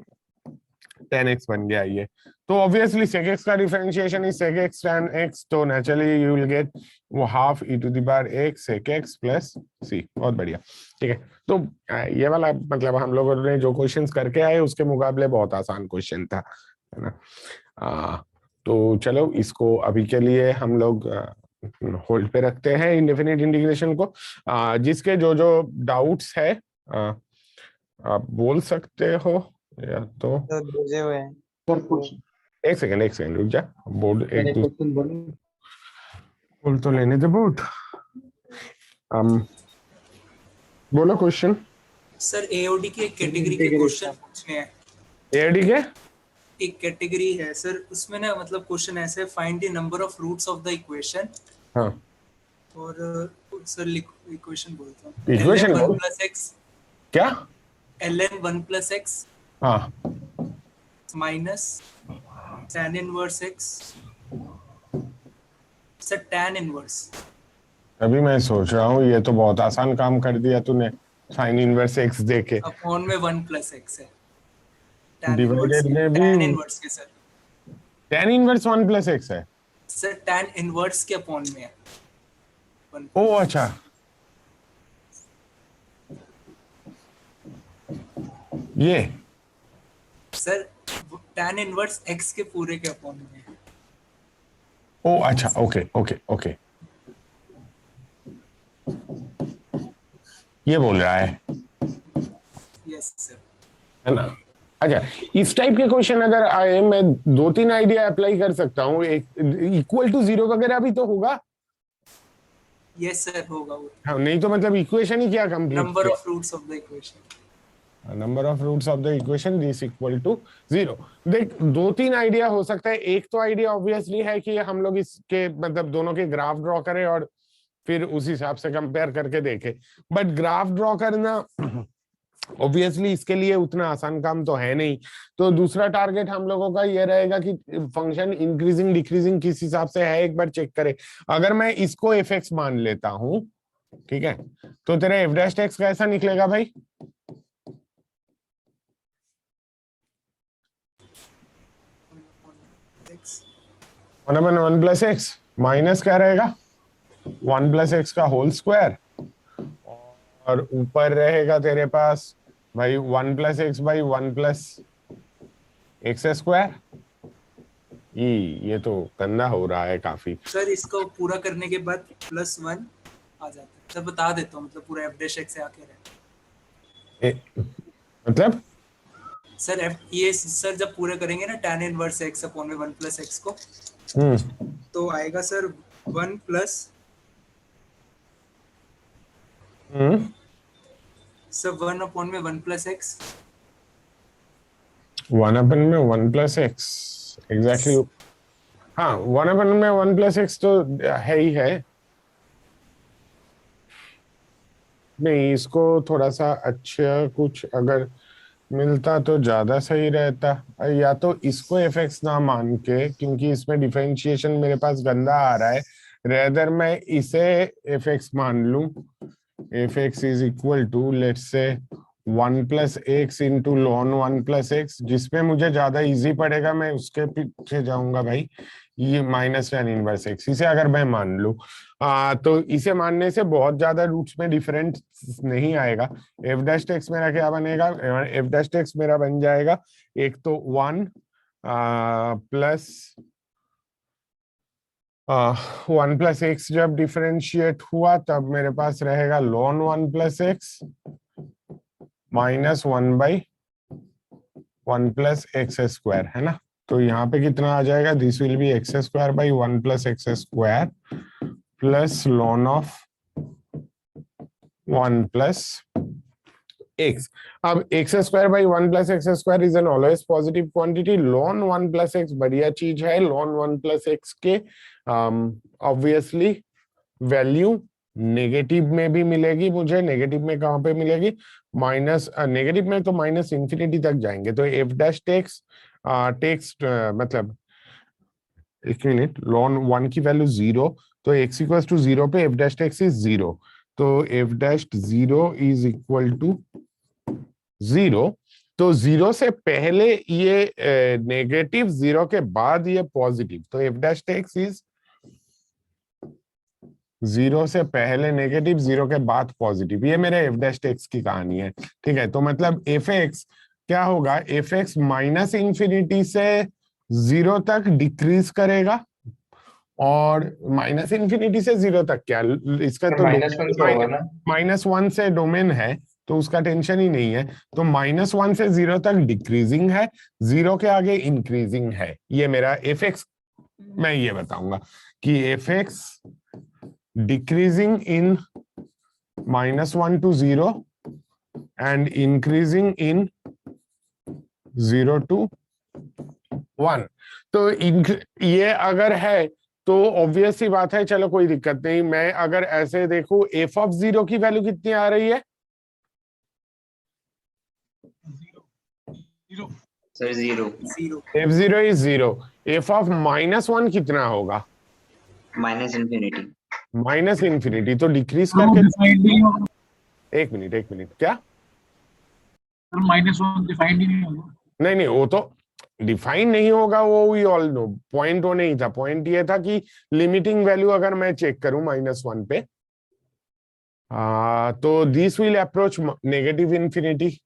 S2: tan x बन गया ये। तो ऑब्वियसली sec x का differentiation is sec x tan x, तो नेचुरली यू विल गेट वो half e to the power x sec x plus c। बहुत बढ़िया, ठीक है। तो ये वाला मतलब हम लोगों ने जो क्वेश्चंस करके आए उसके मुकाबले बहुत आसान क्वेश्चन था, है ना। तो चलो इसको अभी के लिए हम लोग होल्ड पे रखते हैं इंडेफिनिट इंटीग्रेशन को। जिसके जो जो डाउट्स है आप बोल सकते हो, या तो
S6: बुझे हुए हैं।
S2: एक सेकंड रुक जा, बोर्ड एक बोल तो लेने दे बोर्ड। बोलो क्वेश्चन।
S4: सर AOD की एक कैटेगरी के क्वेश्चन पूछने हैं।
S2: AOD के
S4: एक कैटेगरी है सर, उसमें ना मतलब क्वेश्चन ऐसे है, find the number of roots of the equation.
S2: हाँ
S4: और सर इक्वेशन बोलता हूँ,
S2: इक्वेशन
S4: ln 1 + x
S2: क्या?
S4: ln 1 + x
S2: हाँ
S4: minus tan inverse x sir tan inverse.
S2: अभी मैं सोच रहा हूँ ये तो बहुत आसान काम कर दिया तूने, साइन इनवर्स x देके
S4: अपॉन में 1 + x है, tan
S2: डिवाइडेड में भी
S4: tan इनवर्स के सर,
S2: tan इनवर्स 1 + x है
S4: सर tan इनवर्स के अपॉन में है।
S2: ओ अच्छा, ये
S4: सर tan इनवर्स x के पूरे के अपॉन में है।
S2: ओ अच्छा, ओके ये बोल रहा है,
S4: यस सर।
S2: है ना। अच्छा इस टाइप के क्वेश्चन अगर आए मैं 2-3 आइडिया अप्लाई कर सकता हूँ। एक इक्वल टू 0 वगैरह भी तो होगा।
S4: यस सर होगा वो।
S2: हाँ, नहीं तो मतलब इक्वेशन ही क्या complete,
S4: number of roots of the equation,
S2: number of roots of the equation this equal to 0। देख 2-3 आइडिया हो सकता है। एक तो आइडिया ऑब्वियसली है कि हम लोग इसके मतलब दोनों के ग्राफ ड्रॉ करें और फिर उस हिसाब से कंपेयर करके देखें, बट ग्राफ ड्रॉ करना ऑब्वियसली इसके लिए उतना आसान काम तो है नहीं। तो दूसरा टारगेट हम लोगों का ये रहेगा कि फंक्शन इंक्रीजिंग डिक्रीजिंग किस हिसाब से है एक बार चेक करें। अगर मैं इसको एफ एक्स मान लेता हूं, ठीक है, तो तेरा एफ डैश एक्स कैसा निकलेगा भाई? वन अपन वन प्लस एक्स माइनस क्या रहेगा? वन प्लस एक्स का होल स्क्वायर, और ऊपर रहेगा तेरे पास भाई one plus x by one plus x square. ये तो गंदा हो रहा है काफी।
S4: सर इसको पूरा करने के बाद +1 आ जाता है। सर बता देता हूँ, मतलब पूरा f डैश x से आके रहता
S2: मतलब
S4: सर ये सर जब पूरे करेंगे ना tan इनवर्स x अपॉन में 1 प्लस x को, तो आएगा सर 1 प्लस सर 1 अपॉन में 1 प्लस x,
S2: 1 अपन में 1 प्लस एक्स एग्जैक्टली। हाँ 1 अपन में 1 प्लस एक्स तो है ही है। नहीं, इसको थोड़ा सा अच्छा कुछ अगर मिलता तो ज्यादा सही रहता। या तो इसको एफ एक्स ना मान के, क्योंकि इसमें डिफरेंशिएशन मेरे पास गंदा आ रहा है, रेदर मैं इसे एफ एक्स मान लूं। F x is equal to let's say 1 plus x into ln 1 plus x, जिसमें मुझे ज्यादा इजी पड़ेगा, मैं उसके पीछे जाऊंगा भाई। ये माइनस tan इनवर्स एक्स, इसे अगर मैं मान लूं तो इसे मानने से बहुत ज्यादा रूट्स में डिफरेंस नहीं आएगा। एफ डैश एक्स मेरा क्या बनेगा? एफ डैश एक्स मेरा बन जाएगा एक तो 1 प्लस 1 प्लस एक्स जब डिफरेंशिएट हुआ तब मेरे पास रहेगा ln 1 plus x minus 1 by 1 plus x square, है ना। तो यहाँ पे कितना आ जाएगा? This will be x square by 1 plus x square plus ln of 1 plus x. अब x square by 1 plus x square is an always positive quantity. Ln 1 plus x बढ़िया चीज है। लॉन 1 प्लस एक्स के ऑब्वियसली वैल्यू नेगेटिव में भी मिलेगी मुझे। नेगेटिव में कहां पे मिलेगी? माइनस नेगेटिव में तो माइनस इंफिनिटी तक जाएंगे। तो एफ डैश टेक्स मतलब एक मिनट, लॉन 1 की वैल्यू 0, तो x इक्वल्स टू 0 पे एफ डैश टेक्स इज 0, तो f dash 0 is equal to 0। तो 0 से पहले ये नेगेटिव, 0 के बाद ये पॉजिटिव, तो एफ डैश टेक्स इज 0 से पहले नेगेटिव, 0 के बाद पॉजिटिव। ये मेरे एफ डैश टेक्स की कहानी है, ठीक है। तो मतलब एफ एक्स क्या होगा? एफ एक्स माइनस इंफिनिटी से 0 तक डिक्रीज करेगा, और माइनस इंफिनिटी से 0 तक क्या, इसका तो -1 से डोमेन है, तो उसका टेंशन ही नहीं है। तो -1 से 0 तक डिक्रीजिंग है, 0 के आगे इंक्रीजिंग है। ये मेरा एफ एक्स, मैं ये बताऊंगा कि F x decreasing in -1 to 0 and increasing in 0 to 1। तो ये अगर है तो ऑब्वियस सी बात है, चलो कोई दिक्कत नहीं। मैं अगर ऐसे देखूं, एफ ऑफ 0 की वैल्यू कितनी आ रही है?
S5: Sir 0
S2: F 0 is 0। F of -1 कितना होगा?
S5: Minus infinity.
S2: माइनस इंफिनिटी, तो डिक्रीज करके एक मिनट क्या?
S7: -1 डिफाइंड ही नहीं होगा।
S2: नहीं, वो तो डिफाइन नहीं होगा, वो वी ऑल नो। पॉइंट वो नहीं था, पॉइंट ये था कि लिमिटिंग वैल्यू अगर मैं चेक करूं -1 पे, तो this will approach negative infinity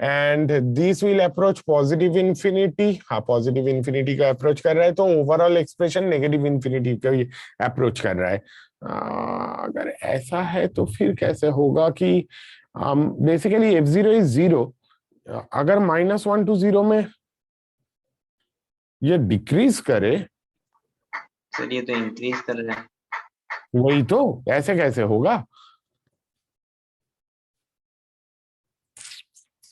S2: and this will approach positive infinity. हाँ, पॉजिटिव इंफिनिटी का अप्रोच कर रहा है, तो ओवरऑल एक्सप्रेशन नेगेटिव इंफिनिटी का ही अप्रोच कर रहा है। अगर ऐसा है तो फिर कैसे होगा कि बेसिकली f0 इज 0, अगर -1 to 0 में ये डिक्रीज करे,
S5: सर ये तो इंक्रीज कर रहा है।
S2: वही तो, ऐसे कैसे होगा?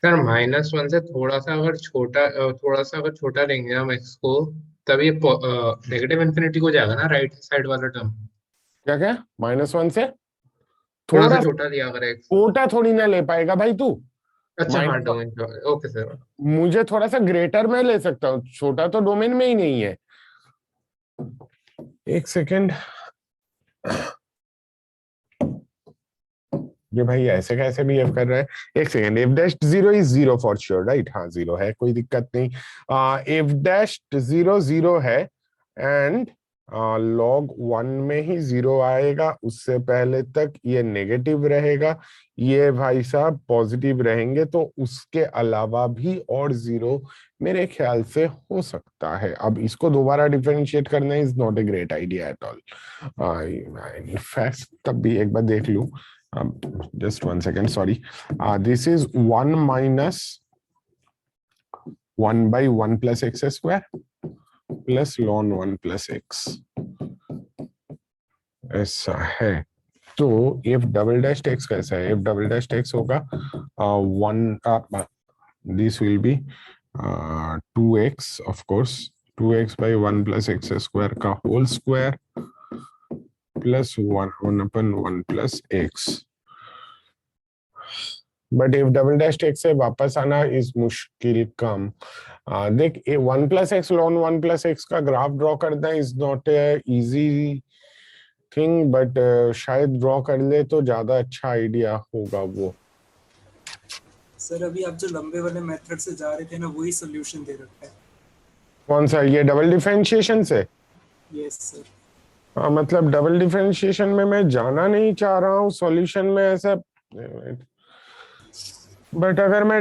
S3: सर -1 से थोड़ा सा अगर छोटा लेंगे हम x को, तब ये नेगेटिव इंफिनिटी को जाएगा ना, राइट साइड वाला टर्म।
S2: क्या -1 से
S3: थोड़ा
S2: थोड़ा
S3: सा छोटा लिया अगर x।
S2: छोटा थोड़ी ना ले पाएगा भाई तू।
S3: अच्छा हाँ
S2: माइनस
S3: डोमेन, ओके सर।
S2: मुझे थोड़ा सा ग्रेटर में ले सकता हूँ, छोटा तो डोमेन में ही नहीं है। एक सेकेंड, ये भाई ऐसे कैसे बिहेव कर रहा है। एक second, F dash zero is zero for sure right, हाँ जीरो है, कोई दिक्कत नहीं। एफ डैश जीरो जीरो है एंड लॉग वन में ही जीरो आएगा, उससे पहले तक ये नेगेटिव रहेगा, ये भाई साहब पॉजिटिव रहेंगे, तो उसके अलावा भी और जीरो मेरे ख्याल से हो सकता है। अब इसको दोबारा डिफरेंशिएट करना is not a great idea at all. In fact तब भी एक बार देख लूं, just 1 second, sorry. This is 1 minus 1 by 1 plus x square plus ln 1 plus x, ऐसा है। तो f डबल डैश x कैसा है, f डबल डैश x होगा 1, this will be 2x of course, 2x by 1 plus x square का whole square plus 1 upon 1 plus x। But F double dash x से वापस आना इस मुश्किल काम। देख 1 plus x lawn 1 plus x का ग्राफ ड्रॉ करना is not a easy thing, but शायद ड्रॉ कर ले तो ज्यादा अच्छा आइडिया होगा वो।
S4: सर अभी आप जो लंबे वाले मेथड से जा रहे थे ना, वही सॉल्यूशन दे रखा है।
S2: कौन सा, ये डबल डिफरेंशिएशन से?
S4: Yes sir.
S2: हाँ मतलब डबल डिफरेंशिएशन में मैं जाना नहीं चाह रहा हूँ सॉल्यूशन में ऐसा, बट अगर मैं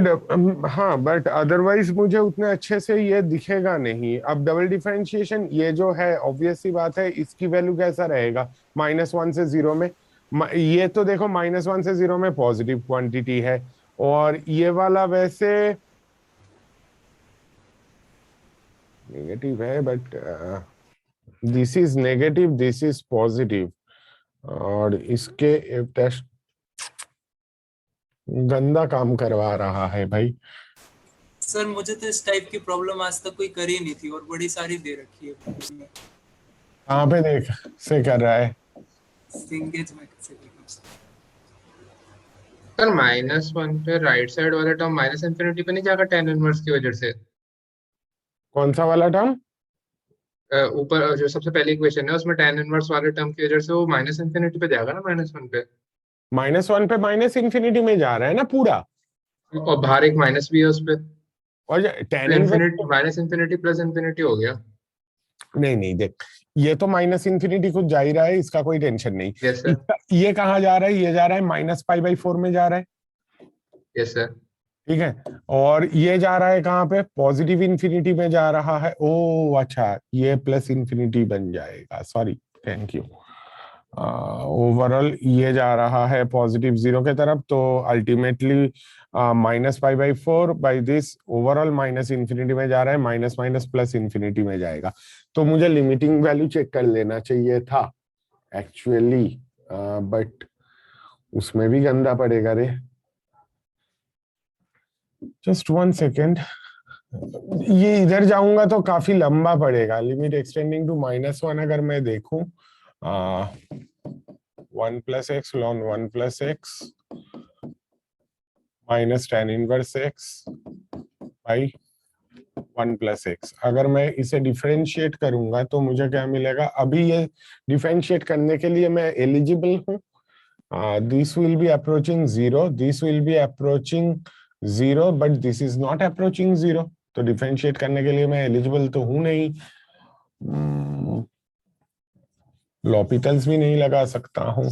S2: हाँ बट अदरवाइज मुझे उतने अच्छे से ये दिखेगा नहीं। अब डबल डिफरेंशिएशन ये जो है ऑब्वियस सी बात है, इसकी वैल्यू कैसा रहेगा -1 से 0 में, ये तो देखो -1 से 0 में पॉजिटिव क्वांटिटी है, और ये वाला वैसे नेगेटिव है, but this is negative, this is positive, और इसके एफ डैश गंदा काम करवा रहा है भाई।
S4: सर मुझे तो इस टाइप की प्रॉब्लम आज तक कोई करी नहीं थी, और बड़ी सारी दे रखी है।
S2: कहाँ पे देख से कर रहा है?
S4: सिंगेज में कैसे देखूं
S3: सर -1 पे राइट साइड वाला टर्म माइनस इंफिनिटी पे नहीं जाएगा tan इनवर्स की वजह से?
S2: कौन सा वाला टर्म?
S3: ऊपर जो सबसे पहली इक्वेशन है उसमें tan इनवर्स वाले टर्म की वजह से वो माइनस इंफिनिटी पे जाएगा ना, -1 पे।
S2: -1 पे माइनस इंफिनिटी में जा रहा है ना पूरा,
S3: और बाहर एक माइनस भी है उस पे,
S2: और tan
S3: infinity minus infinity plus infinity हो गया।
S2: नहीं देख, ये तो माइनस इंफिनिटी खुद जा ही रहा है, इसका कोई टेंशन नहीं।
S3: Yes sir.
S2: ये कहाँ जा रहा है? ये जा रहा है -π/4 में जा रहा है।
S3: Yes sir.
S2: ठीक है, और ये जा रहा है कहाँ पे? पॉजिटिव इंफिनिटी में जा रहा है। ओ अच्छा, ये प्लस इंफिनिटी बन जाएगा, सॉरी, थैंक यू। ओवरऑल ये जा रहा है पॉजिटिव 0 के तरफ, तो ultimately -π/4 by this overall minus infinity में जा रहा है, माइनस माइनस प्लस इंफिनिटी में जाएगा। तो मुझे लिमिटिंग वैल्यू चेक कर लेना चाहिए था एक्चुअली, बट उसमें भी गंदा पड़ेगा रे। जस्ट 1 सेकेंड, ये इधर जाऊंगा तो काफी लंबा पड़ेगा। लिमिट एक्सटेंडिंग टू -1 अगर मैं देखूं, 1 plus x lawn 1 plus x minus tan inverse x by 1 plus x. अगर मैं इसे डिफरेंशिएट करूंगा तो मुझे क्या मिलेगा? अभी ये डिफरेंशिएट करने के लिए मैं एलिजिबल हूँ। This will B approaching 0, this will B approaching 0, but this is not approaching 0, तो डिफरेंशिएट करने के लिए मैं एलिजिबल तो हूं नहीं। लॉपिटल्स भी नहीं लगा सकता हूं।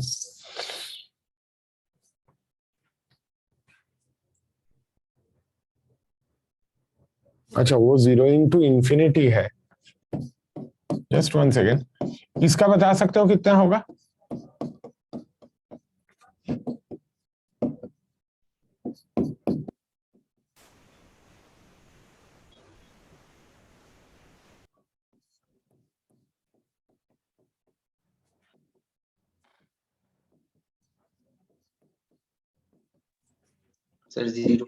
S2: अच्छा, वो 0 इंटू इंफिनिटी है। जस्ट 1 सेकेंड, इसका बता सकते हो कितना होगा?
S5: सर 0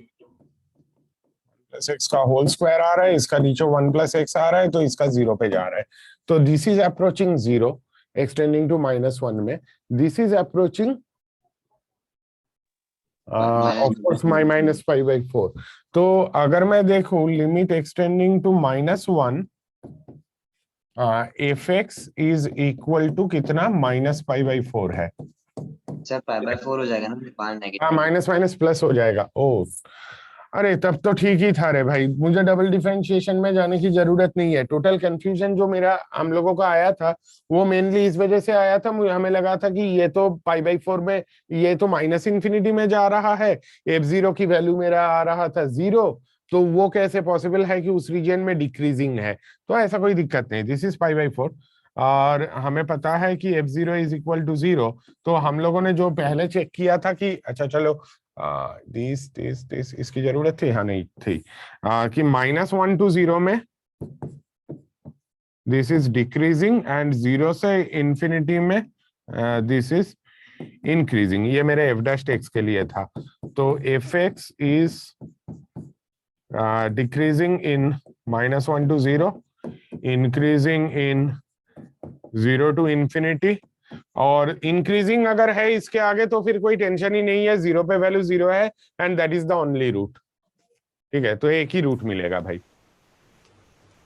S2: प्लस एक्स का होल स्क्वायर आ रहा है, इसका नीचे 1 प्लस एक्स आ रहा है, तो इसका 0 पे जा रहा है। तो this is approaching 0 extending to -1 में, this is approaching of course my minus five by four. तो अगर मैं देखूं limit extending to -1, f x is equal to कितना, -5/4 है।
S5: सर 5/4 हो जाएगा ना, 5
S2: हाँ,
S5: नेगेटिव।
S2: माइनस माइनस प्लस हो जाएगा। ओ अरे तब तो ठीक ही था रे भाई, मुझे डबल डिफरेंशिएशन में जाने की जरूरत नहीं है। टोटल कंफ्यूजन जो मेरा हम लोगों का आया था वो मेनली इस वजह से आया था, हमें लगा था कि ये तो π/4 में, ये तो -∞ में जा रहा है, f0 की वैल्यू मेरा आ रहा था 0, तो वो कैसे पॉसिबल है कि उस रीजन में डिक्रीजिंग है। तो ऐसा कोई दिक्कत नहीं, दिस इज π/4 और हमें पता है कि f0 इज इक्वल टू 0। तो हम लोगों ने जो पहले चेक किया था कि अच्छा चलो दिस इसकी जरूरत थी, हाँ नहीं थी, कि -1 to 0 में दिस इज डिक्रीजिंग एंड 0 से इंफिनिटी में दिस इज इंक्रीजिंग। ये मेरे f' के लिए था। तो f(x) is decreasing in -1 to 0, increasing in 0 to infinity, और इंक्रीजिंग अगर है इसके आगे तो फिर कोई टेंशन ही नहीं है, 0 पे वैल्यू 0 है and that is the only root. ठीक है, तो एक ही रूट मिलेगा भाई।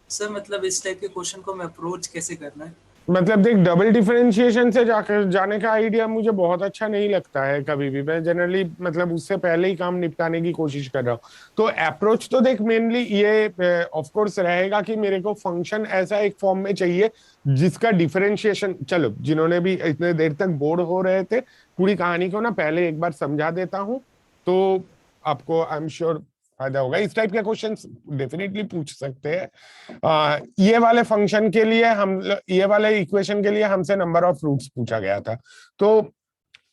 S4: सर मतलब इस टाइप के क्वेश्चन को मैं अप्रोच कैसे करना है?
S2: मतलब देख, डबल डिफरेंशिएशन से जाकर जाने का आइडिया मुझे बहुत अच्छा नहीं लगता है कभी भी। मैं जनरली मतलब उससे पहले ही काम निपटाने की कोशिश कर रहा हूँ। तो अप्रोच तो देख मेनली ये ऑफ कोर्स रहेगा कि मेरे को फंक्शन ऐसा एक फॉर्म में चाहिए जिसका डिफरेंशिएशन, चलो जिन्होंने भी इतने देर तक बोर्ड हो रहे थे, पूरी कहानी को ना पहले एक बार समझा देता हूँ तो आपको आई एम श्योर फायदा होगा। इस टाइप के क्वेश्चन डेफिनेटली पूछ सकते हैं। ये वाले फंक्शन के लिए ये वाले इक्वेशन के लिए हमसे नंबर ऑफ रूट्स पूछा गया था। तो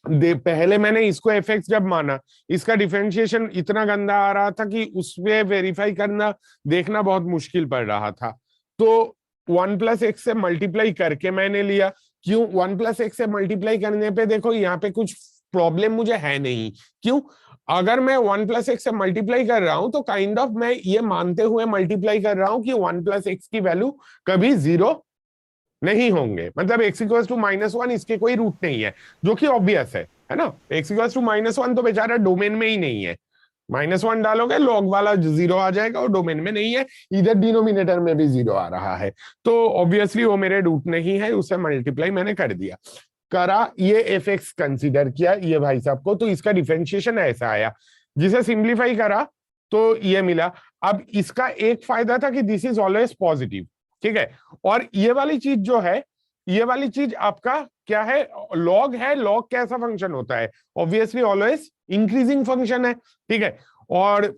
S2: पहले मैंने इसको f(x) जब माना, इसका डिफरेंशिएशन इतना गंदा आ रहा था कि उसमें वेरीफाई करना देखना बहुत मुश्किल पड़ रहा था। तो 1 + x से मल्टीप्लाई करके मैंने लिया। क्यों 1 + x से मल्टीप्लाई करने पे देखो यहाँ पे कुछ प्रॉब्लम मुझे है नहीं। क्यों, अगर मैं 1 + x से मल्टीप्लाई कर रहा हूं तो काइंड ऑफ मैं ये मानते हुए मल्टीप्लाई कर रहा हूं कि 1 + x की वैल्यू कभी 0 नहीं होंगे। मतलब x = -1 इसके कोई रूट नहीं है, जो कि ऑब्वियस है ना। x = -1 तो बेचारा डोमेन में ही नहीं है, -1 डालोगे लॉग वाला 0 आ जाएगा और डोमेन में नहीं है, इधर डिनोमिनेटर में भी 0 आ रहा है, तो ऑब्वियसली वो मेरे रूट नहीं है, उससे मल्टीप्लाई मैंने कर दिया। करा, ये f(x) कंसीडर किया ये भाई साहब को, तो इसका डिफरेंशिएशन ऐसा आया, जिसे सिंप्लीफाई करा तो ये मिला। अब इसका एक फायदा था कि दिस इज ऑलवेज पॉजिटिव, ठीक है। और ये वाली चीज जो है, ये वाली चीज आपका क्या है, लॉग है। लॉग कैसा फंक्शन होता है, ऑब्वियसली ऑलवेज इंक्रीजिंग फंक्शन है, ठीक है। और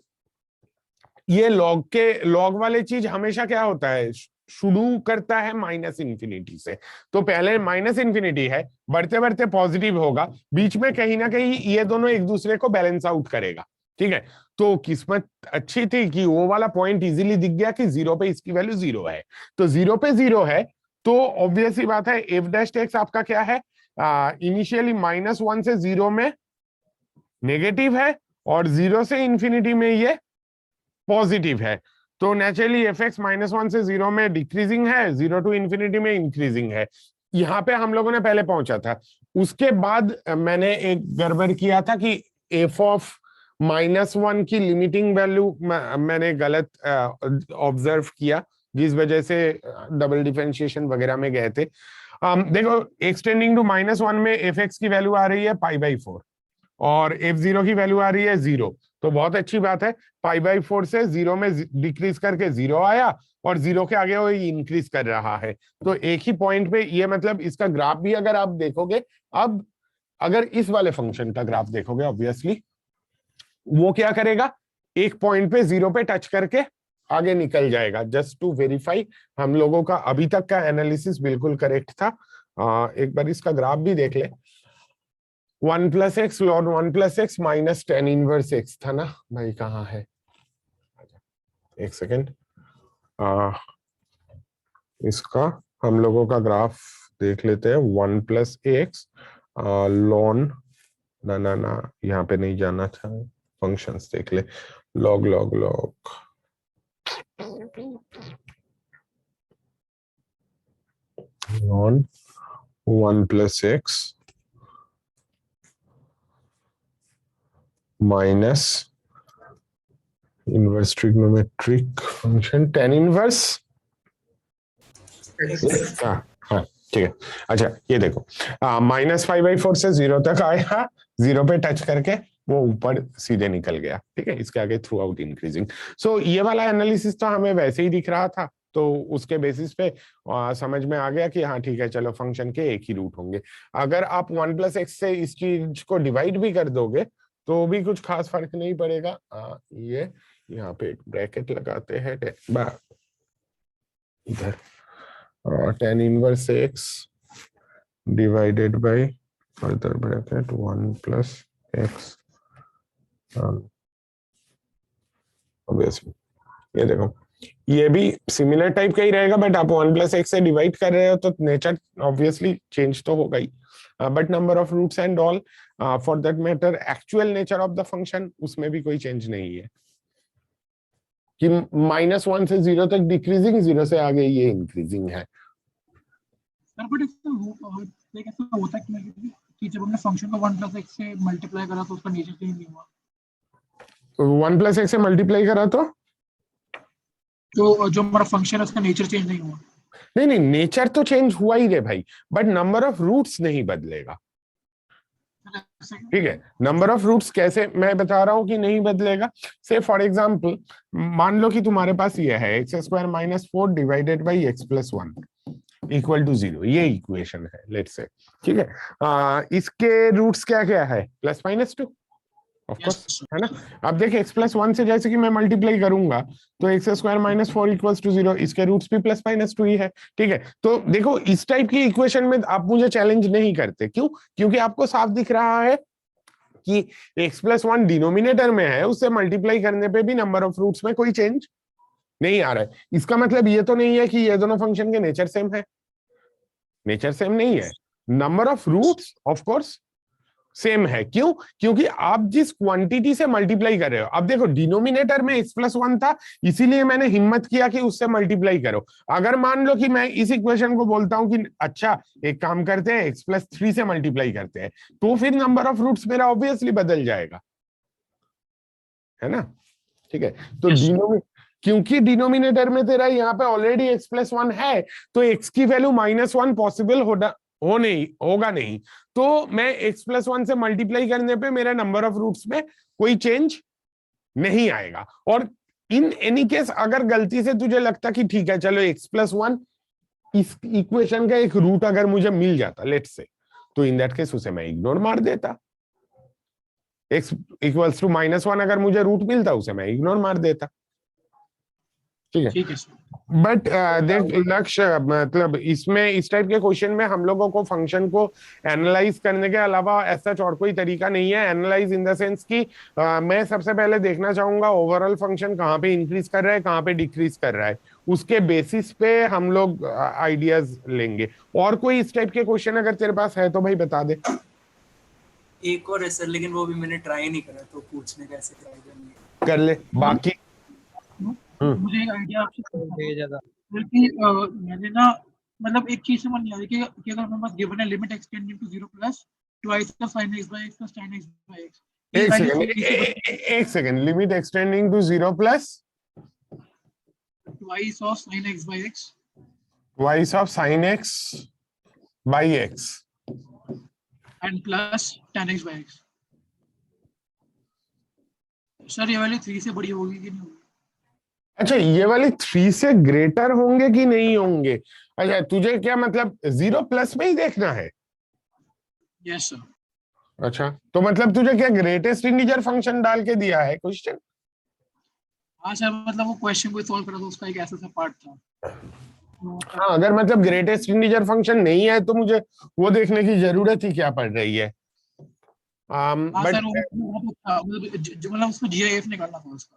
S2: ये लॉग वाले चीज हमेशा क्या होता है, शुरू करता है -∞ से। तो पहले -∞ है, बढ़ते बढ़ते पॉजिटिव होगा, बीच में कहीं ना कहीं ये दोनों एक दूसरे को बैलेंस आउट करेगा, ठीक है। तो किस्मत अच्छी थी कि वो वाला पॉइंट इजीली दिख गया कि 0 पे इसकी वैल्यू 0 है। तो 0 पे 0 है तो ऑब्वियस ही बात है f'(x) आपका क्या है, इनिशियली -1 से 0 में नेगेटिव है और 0 से इंफिनिटी में ये पॉजिटिव है। तो नेचुरली f(x) -1 से 0 में डिक्रीजिंग है, 0 to इंफिनिटी में इंक्रीजिंग है। यहाँ पे हम लोगों ने पहले पहुंचा था। उसके बाद मैंने एक गड़बड़ किया था कि f(-1) की लिमिटिंग वैल्यू मैंने गलत ऑब्जर्व किया, जिस वजह से डबल डिफरेंशिएशन वगैरह में गए थे। देखो, एक्सटेंडिंग टू -1 में f(x) की वैल्यू आ रही है π/4 और f0 की वैल्यू आ रही है 0। तो बहुत अच्छी बात है, π/4 से 0 में डिक्रीज करके 0 आया और 0 के आगे वो इंक्रीज कर रहा है। तो एक ही पॉइंट पे ये, मतलब इसका ग्राफ भी अगर आप देखोगे, अब अगर इस वाले फंक्शन का ग्राफ देखोगे ऑब्वियसली वो क्या करेगा, एक पॉइंट पे 0 पे टच करके आगे निकल जाएगा। जस्ट टू वेरीफाई, हम लोगों का अभी तक का एनालिसिस बिल्कुल करेक्ट था। एक बार इसका ग्राफ भी देख ले। 1 + x ln 1 + x - tan inverse x था ना भाई, कहाँ है, एक सेकेंड। इसका हम लोगों का ग्राफ देख लेते हैं। 1 + x ln, ना यहाँ पे नहीं जाना था, फंक्शंस देख ले। log log log ln 1 + x minus inverse trigonometric function tan inverse. हाँ ठीक है। अच्छा ये देखो -5/4 से 0 तक आया, 0 पे टच करके वो ऊपर सीधे निकल गया। ठीक है, इसके आगे थ्रू आउट इंक्रीजिंग। सो ये वाला एनालिसिस तो हमें वैसे ही दिख रहा था, तो उसके बेसिस पे समझ में आ गया कि हाँ ठीक है, चलो फंक्शन के एक ही रूट होंगे। अगर आप 1+x से इस चीज को डिवाइड भी कर दोगे तो भी कुछ खास फर्क नहीं पड़ेगा। ये यहाँ पे एक ब्रैकेट लगाते हैं इधर, tan inverse x divided by further bracket 1+x। Obviously ये देखो ये भी सिमिलर टाइप का ही रहेगा, बट आप 1+x से डिवाइड कर रहे हो तो नेचर ऑब्वियसली चेंज तो होगा ही, but number of roots and all for that matter actual nature of the function उसमें भी कोई चेंज नहीं है कि -1 से 0 तक डिक्रीजिंग, 0 से आगे ये इंक्रीजिंग है।
S7: सर बट ऐसा होता है कि जब हमने फंक्शन को 1+x से मल्टीप्लाई करा तो उसका नेचर चेंज नहीं हुआ।
S2: 1+x से मल्टीप्लाई करा तो
S7: जो हमारा फंक्शन है उसका नेचर चेंज नहीं हुआ।
S2: नहीं, नेचर तो चेंज हुआ ही रे भाई, बट नंबर ऑफ रूट्स नहीं बदलेगा। ठीक है, नंबर ऑफ रूट्स कैसे मैं बता रहा हूं कि नहीं बदलेगा। से फॉर एग्जांपल मान लो कि तुम्हारे पास ये है x² - 4 divided by x+1 equal to 0, ये इक्वेशन है लेट्स से। ठीक है, इसके रूट्स क्या क्या है, +-2 ऑफ कोर्स है ना। अब देख x+1 से जैसे कि मैं मल्टीप्लाई करूंगा तो x² - 4 इक्वल्स टू 0, इसके रूट्स भी +-2 ही है। ठीक है, तो देखो इस टाइप की इक्वेशन में आप मुझे चैलेंज नहीं करते, क्यों? क्योंकि आपको साफ दिख रहा है कि x+1 डिनोमिनेटर में है, उससे मल्टीप्लाई करने पे भी नंबर ऑफ रूट्स में कोई चेंज नहीं आ रहा है। इसका मतलब ये तो नहीं है कि ये दोनों फंक्शन के नेचर सेम है, नेचर सेम नहीं है। Number of roots of course same है, क्यों? क्योंकि आप जिस क्वांटिटी से मल्टीप्लाई कर रहे हो, अब देखो डिनोमिनेटर में x+1 था, इसीलिए मैंने हिम्मत किया कि उससे मल्टीप्लाई करो। अगर मान लो कि मैं इस इक्वेशन को बोलता हूं कि अच्छा एक काम करते हैं x+3 से मल्टीप्लाई करते हैं, तो फिर नंबर ऑफ रूट्स मेरा ऑब्वियसली बदल जाएगा, है ना। ठीक है, तो क्योंकि डिनोमिनेटर में तेरा यहाँ पे ऑलरेडी x+1 है, तो x की वैल्यू -1 पॉसिबल होगा नहीं, तो मैं x+1 से मल्टीप्लाई करने पे मेरा नंबर ऑफ रूट्स में कोई चेंज नहीं आएगा। और इन एनी केस अगर गलती से तुझे लगता कि ठीक है चलो x+1 इस इक्वेशन का एक रूट अगर मुझे मिल जाता लेट्स से, तो इन दैट केस उसे मैं इग्नोर मार देता। x इक्वल्स टू -1 अगर मुझे रूट मिलता उसे मैं इग्नोर मार देता। ठीक है, बट देख लक्ष्य, मतलब इसमें इस टाइप के क्वेश्चन में हम लोगों को फंक्शन को एनालाइज करने के अलावा ऐसा और कोई तरीका नहीं है। एनालाइज इन द सेंस कि मैं सबसे पहले देखना चाहूंगा ओवरऑल फंक्शन कहाँ पे इंक्रीज कर रहा है, कहाँ पे डिक्रीज कर रहा है, उसके बेसिस पे हम लोग आइडियाज लेंगे। और कोई इस टाइप के क्वेश्चन अगर तेरे पास है तो भाई बता दे।
S4: एक और है सर, लेकिन वो भी मैंने ट्राई नहीं करा, तो पूछने का ऐसे ट्राई करनी
S2: कर ले बाकी।
S7: मुझे एक आइडिया आपसे बल्कि मैंने ना मतलब एक चीज समझ नहीं आ रही कि अगर हमारे पास गिवन है limit extending to 0 plus twice the sin x by x plus tan x by x।
S2: एक second, limit extending to 0 plus
S7: twice of sin x by x
S2: twice of sin x by x
S7: and plus tan x by x। Sir ये वाली 3 से बड़ी होगी कि नहीं होगी?
S2: अच्छा, ये वाले 3 से ग्रेटर होंगे कि नहीं होंगे? अच्छा, तुझे क्या मतलब 0 प्लस में ही देखना है?
S7: Yes sir.
S2: अच्छा, तो मतलब तुझे क्या ग्रेटेस्ट इंटीजर फंक्शन डाल के दिया है क्वेश्चन?
S7: हाँ सर, मतलब वो क्वेश्चन को सॉल्व करा तो उसका एक ऐसा सा पार्ट था।
S2: हाँ, अगर मतलब ग्रेटेस्ट इंटीजर फंक्शन नहीं है तो मुझे वो देखने की जरूरत ही क्या पड़ रही है।
S7: बट मतलब उसको GIF निकालना था उसका।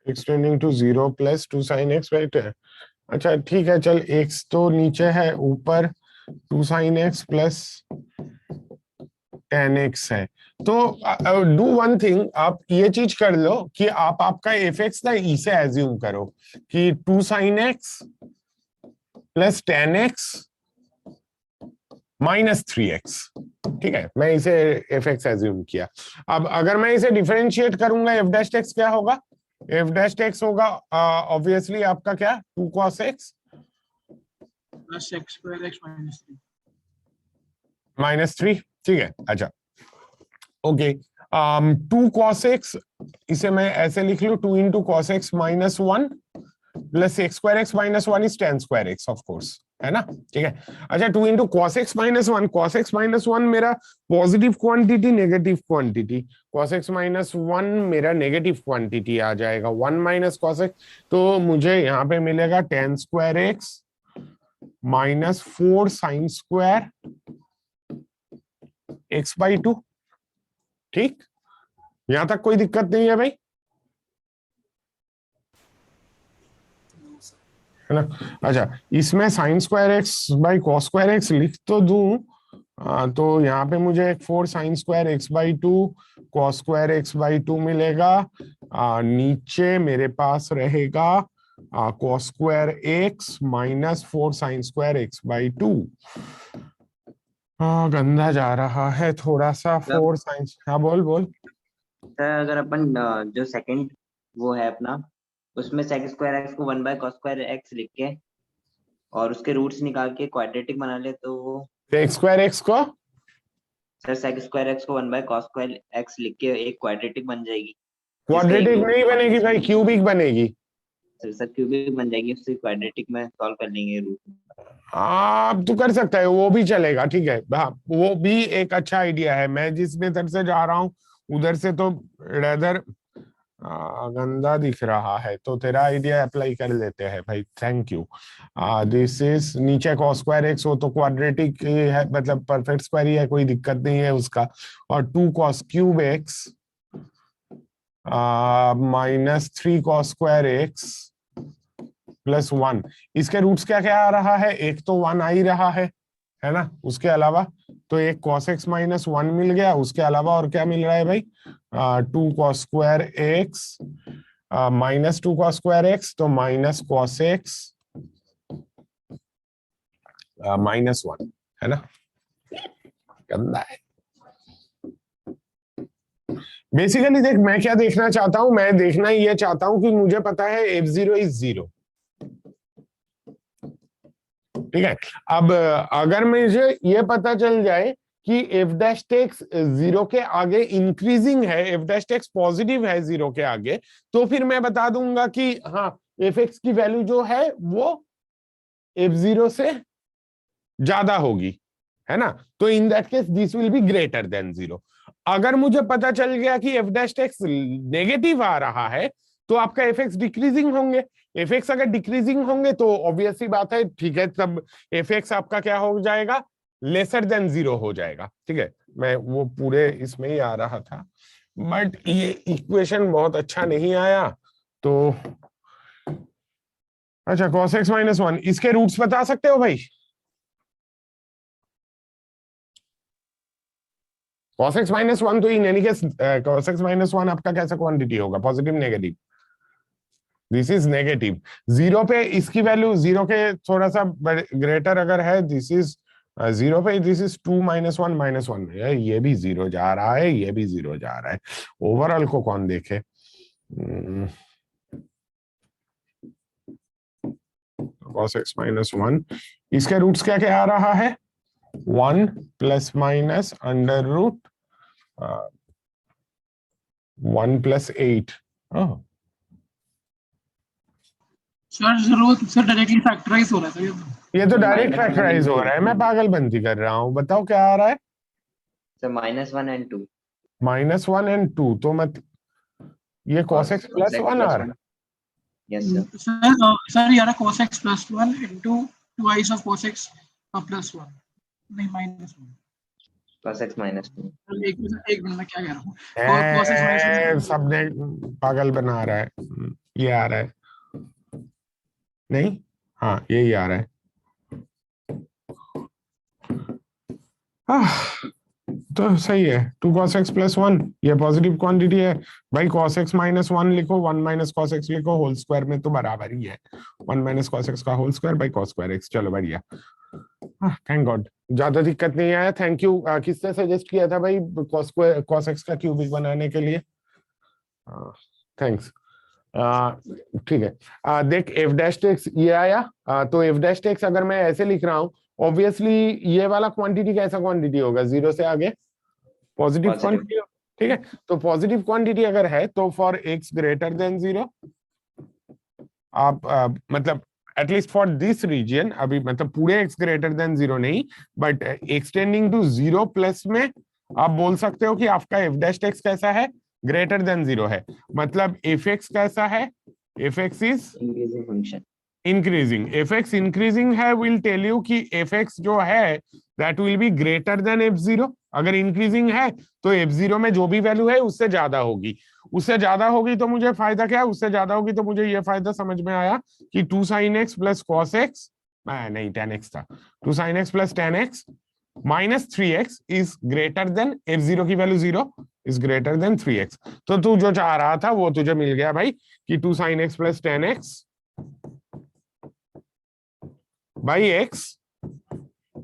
S2: Extending to 0 plus 2 sin x by 10। अच्छा ठीक है, चल x तो नीचे है, ऊपर 2 sin x प्लस 10x है। तो डू वन थिंग, आप ये चीज कर लो कि आप आपका fx ना e से एज्यूम करो कि 2 sin x plus 10x minus 3x। ठीक ठीक है, मैं इसे एफ एक्स एज्यूम किया। अब अगर मैं इसे डिफरेंशिएट करूंगा एफ डैश एक्स क्या होगा, एफ डैश एक्स होगा ऑब्वियसली आपका क्या 2 cos x
S7: plus x square x
S2: -3, ठीक है। अच्छा ओके, 2 cos x इसे मैं ऐसे लिख लूं 2 into cos x -1 plus x square x -1 is tan square x of course, है ना, ठीक है। अच्छा 2 into cos x -1, cos x -1 मेरा positive quantity negative quantity, cos x -1 मेरा नेगेटिव क्वांटिटी आ जाएगा, 1 minus cos x, तो मुझे यहाँ पे मिलेगा tan square x -4 sin square x/2, ठीक, यहां तक कोई दिक्कत नहीं है भाई, है ना। अच्छा इसमें sine square x by cos square x लिख तो दूं, तो यहाँ पे मुझे 4 sine square x/2 cos square x/2 मिलेगा, नीचे मेरे पास रहेगा cos square x -4 sine square x/2। गंदा जा रहा है थोड़ा सा, 4 साइन, हाँ बोल बोल।
S5: सर अगर अपन जो सेकंड वो है अपना, उसमें sec स्क्वायर एक्स को 1 बाय cos स्क्वायर एक्स लिख के और उसके रूट्स निकाल के क्वाड्रेटिक बना ले तो वो
S2: sec स्क्वायर x को,
S5: सर sec स्क्वायर एक्स को 1 बाय cos स्क्वायर एक्स लिख के एक क्वाड्रेटिक बन जाएगी।
S2: क्वाड्रेटिक नहीं बनेगी भाई, क्यूबिक बनेगी।
S5: सर क्यूबिक बन जाएगी, उससे क्वाड्रेटिक में सॉल्व कर लेंगे रूट।
S2: आप तो कर सकता है, वो भी चलेगा, ठीक है, हाँ वो भी एक अच्छा आइडिया है। मैं जिस मेथड से जा रहा हूँ उधर से तो रेदर गंदा दिख रहा है, तो तेरा आइडिया अप्लाई कर लेते हैं भाई, थैंक यू। दिस इज नीचे cos स्क्वायर एक्स हो तो क्वाड्रेटिक है, मतलब परफेक्ट स्क्वायर ही है, कोई दिक्कत नहीं है उसका, और 2 cos cube x -3 cos square x plus 1, इसके रूट्स क्या क्या आ रहा है, एक तो 1 आ ही रहा है ना, उसके अलावा तो एक cos x -1 मिल गया, उसके अलावा और क्या मिल रहा है भाई, 2 cos square x -2 cos square x, तो माइनस cos x -1, है ना, गंदा है। बेसिकली देख मैं क्या देखना चाहता हूं, मैं देखना ये चाहता हूं कि मुझे पता है f0 इज 0, ठीक है। अब अगर मुझे ये पता चल जाए कि f डैश टेक्स 0 के आगे इंक्रीजिंग है, f डैश टेक्स पॉजिटिव है 0 के आगे, तो फिर मैं बता दूंगा कि हाँ fx की वैल्यू जो है वो f0 से ज्यादा होगी, है ना, तो in that case this will be greater than 0। अगर मुझे पता चल गया कि f डैश टेक्स नेगेटिव आ रहा है तो आपका fx डिक्रीजिंग होंगे, fx अगर डिक्रीजिंग होंगे तो ऑब्वियस सी बात है, ठीक है, तब fx आपका क्या हो जाएगा, लेसर देन 0 हो जाएगा, ठीक है। मैं वो पूरे इसमें ही आ रहा था, बट ये इक्वेशन बहुत अच्छा नहीं आया, तो अच्छा cos x -1 इसके रूट्स बता सकते हो भाई, cos x -1 तो in any case cos x -1 आपका कैसा क्वांटिटी होगा, positive negative, this is negative, 0 पे इसकी वैल्यू 0 के थोड़ा सा ग्रेटर अगर है, दिस इज 0 पे दिस इज 2 -1 -1, ये भी 0 जा रहा है, ये भी 0 जा रहा है, ओवरऑल को कौन देखे। cos x -1 इसके रूट्स क्या क्या आ रहा है, 1 ± √ 1 + 8,
S7: सर डायरेक्टली फैक्टराइज हो रहा है सर,
S2: ये तो डायरेक्ट फैक्टराइज हो रहा है, मैं पागलबंदी कर रहा हूँ, बताओ क्या आ रहा है,
S5: सर -1 and 2,
S2: -1 and 2, तो मत ये cos x +1 आ रहा है,
S5: यस सर।
S7: सर ये आ रहा है cos x +1 into twice of cos x +1, नहीं -1,
S5: cos x -2,
S7: एक मिनट में क्या कह रहा हूँ, cos x
S2: सबने पागल बना रहा है, ये आ रहा है, नहीं हाँ यही आ रहा है, तो सही है, 2 cos x +1 ये पॉजिटिव क्वांटिटी है भाई, cos x -1 लिखो, 1 - cos x लिखो, होल स्क्वायर में तो बराबर ही है, 1 - cos x का whole square by cos square x, चलो बढ़िया, थैंक गॉड। ज्यादा दिक्कत नहीं आया, थैंक यू। किसने सजेस्ट किया था भाई cos x का क्यूबिक बनाने के लिए? थैंक्स। ठीक है, देख f डैश x ये आया, तो f डैश x अगर मैं ऐसे लिख रहा हूँ, ऑब्वियसली ये वाला क्वांटिटी कैसा क्वांटिटी होगा? 0 से आगे पॉजिटिव
S5: Positive.
S2: क्वांटिटी। ठीक है, तो पॉजिटिव क्वांटिटी अगर है तो फॉर x ग्रेटर देन 0 आप मतलब एटलीस्ट फॉर दिस रीजन, अभी मतलब पूरे x ग्रेटर देन 0 नहीं, बट एक्सटेंडिंग टू 0 प्लस में आप बोल सकते हो कि आपका f डैश x कैसा है? ग्रेटर देन 0 है। मतलब fx कैसा है? fx is
S5: Increasing function.
S2: Increasing. fx increasing है विल टेल यू कि fx जो है that will be greater than f0। अगर इंक्रीजिंग है तो f0 में जो भी वैल्यू है उससे ज्यादा होगी, उससे ज्यादा होगी तो मुझे फायदा क्या है? उससे ज्यादा होगी तो मुझे ये फायदा समझ में आया कि 2 sin x plus cos x, नहीं 10x था, 2 sin x plus 10x minus 3x is greater then f0 की value 0 is greater then 3x। तो तू जो चाह रहा था वो तुझे मिल गया भाई कि 2 sin x plus 10x by x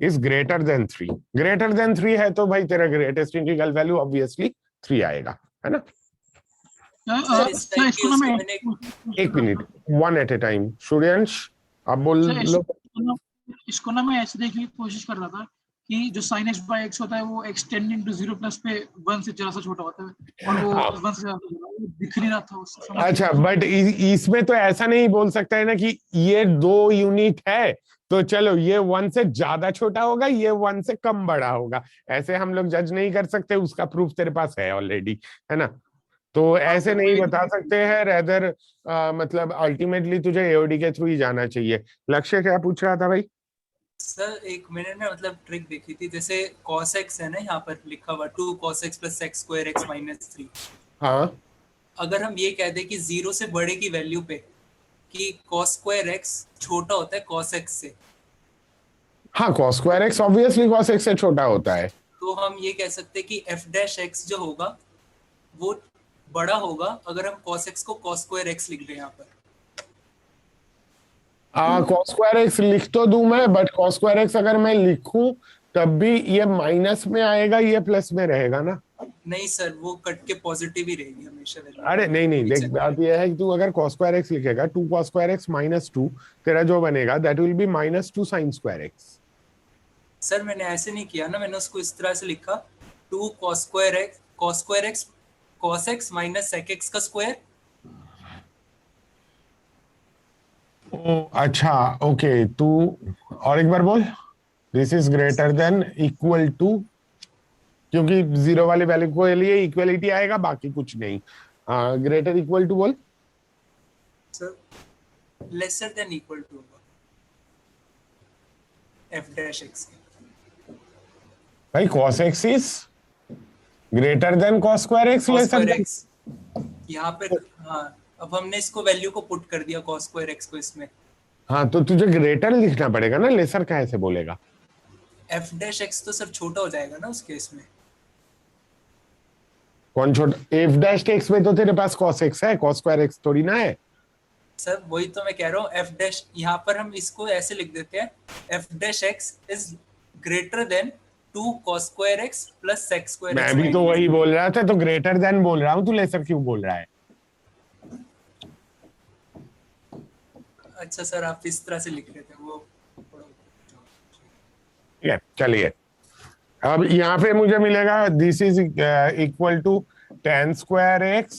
S2: is greater then 3। Greater than 3 है तो भाई तेरा ग्रेटेस्ट इंटीग्रल वैल्यू ऑब्वियसली 3 आएगा, है ना?
S7: सर इसको ना मैं
S2: एक minute, one at a time. Suryansh आप बोल
S7: सर,
S2: लो।
S7: इसको ना मैं ऐसे देखने की कोशिश कर रहा था कि जो sin x by x होता है वो एक्सटेंडिंग टू 0 प्लस पे 1 से जरा सा छोटा होता है और वो 1 से ज्यादा वो दिख नहीं रहा था उससे समझ
S2: अच्छा, बट इसमें तो ऐसा नहीं बोल सकता है ना कि ये 2 यूनिट है तो चलो ये 1 से ज्यादा छोटा होगा, ये 1 से कम बड़ा होगा। ऐसे हम लोग जज नहीं कर सकते, उसका प्रूफ तेरे पास है ऑलरेडी, है ना? तो ऐसे नहीं बता सकते हैं, रेदर मतलब अल्टीमेटली तुझे एओडी के थ्रू ही जाना चाहिए। लक्ष्य क्या पूछ रहा था भाई?
S4: सर एक मैंने ना मतलब ट्रिक देखी थी, जैसे cos x है ना यहाँ पर लिखा हुआ 2 cos x plus x square x minus 3।
S2: हाँ,
S4: अगर हम ये कह दें कि 0 से बड़े की वैल्यू पे कि cos स्क्वायर x छोटा होता है cos x से,
S2: हाँ cos square x obviously cos x से छोटा होता है,
S4: तो हम ये कह सकते हैं कि f डैश x जो होगा वो बड़ा होगा अगर हम cos x को cos स्क्वायर x लिख दें यहाँ पर।
S2: cos स्क्वायर x लिख तो दूं मैं, बट cos स्क्वायर x अगर मैं लिखूं तब भी ये माइनस में आएगा, ये प्लस में रहेगा ना?
S4: नहीं सर, वो कट के पॉजिटिव ही रहेगी हमेशा वैल्यू।
S2: अरे नहीं नहीं, देख बात ये है कि तू अगर cos स्क्वायर x लिखेगा 2 cos स्क्वायर x माइनस 2, तेरा जो बनेगा that will B minus 2 sin square x।
S4: Sir मैंने ऐसे नहीं किया ना, मैंने उसको इस तरह से लिखा 2 cos square x cos x minus sec x का स्क्वायर।
S2: अच्छा ओके, तू और एक बार बोल। This is greater than equal to, क्योंकि 0 वाले वैल्यू के लिए इक्वलिटी आएगा, बाकी कुछ नहीं। ग्रेटर इक्वल टू बोल।
S4: Sir lesser than equal to होगा f डैश x के।
S2: भाई cos x is greater than cos square x
S4: cos
S2: lesser
S4: square
S2: than.
S4: x यहाँ पे, हाँ अब हमने इसको वैल्यू को पुट कर दिया cos स्क्वायर x को इसमें।
S2: हाँ तो तुझे ग्रेटर लिखना पड़ेगा ना, लेसर कैसे बोलेगा?
S4: f डैश x तो सर छोटा हो जाएगा ना उस केस में।
S2: कौन छोटा? f डैश x में तो तेरे पास cos x है, cos स्क्वायर x थोड़ी ना है।
S4: सर वही तो मैं कह रहा हूँ, f डैश यहाँ पर हम इसको ऐसे लिख देते हैं f dash x is greater then 2 cos square x plus sec square x।
S2: मैं भी तो वही बोल रहा था, तो ग्रेटर देन बोल रहा हूँ, तू लेसर क्यों बोल रहा है?
S4: अच्छा सर, आप इस तरह से लिख रहे थे वो।
S2: ठीक है, चलिए अब यहाँ पे मुझे मिलेगा this is equal to tan square x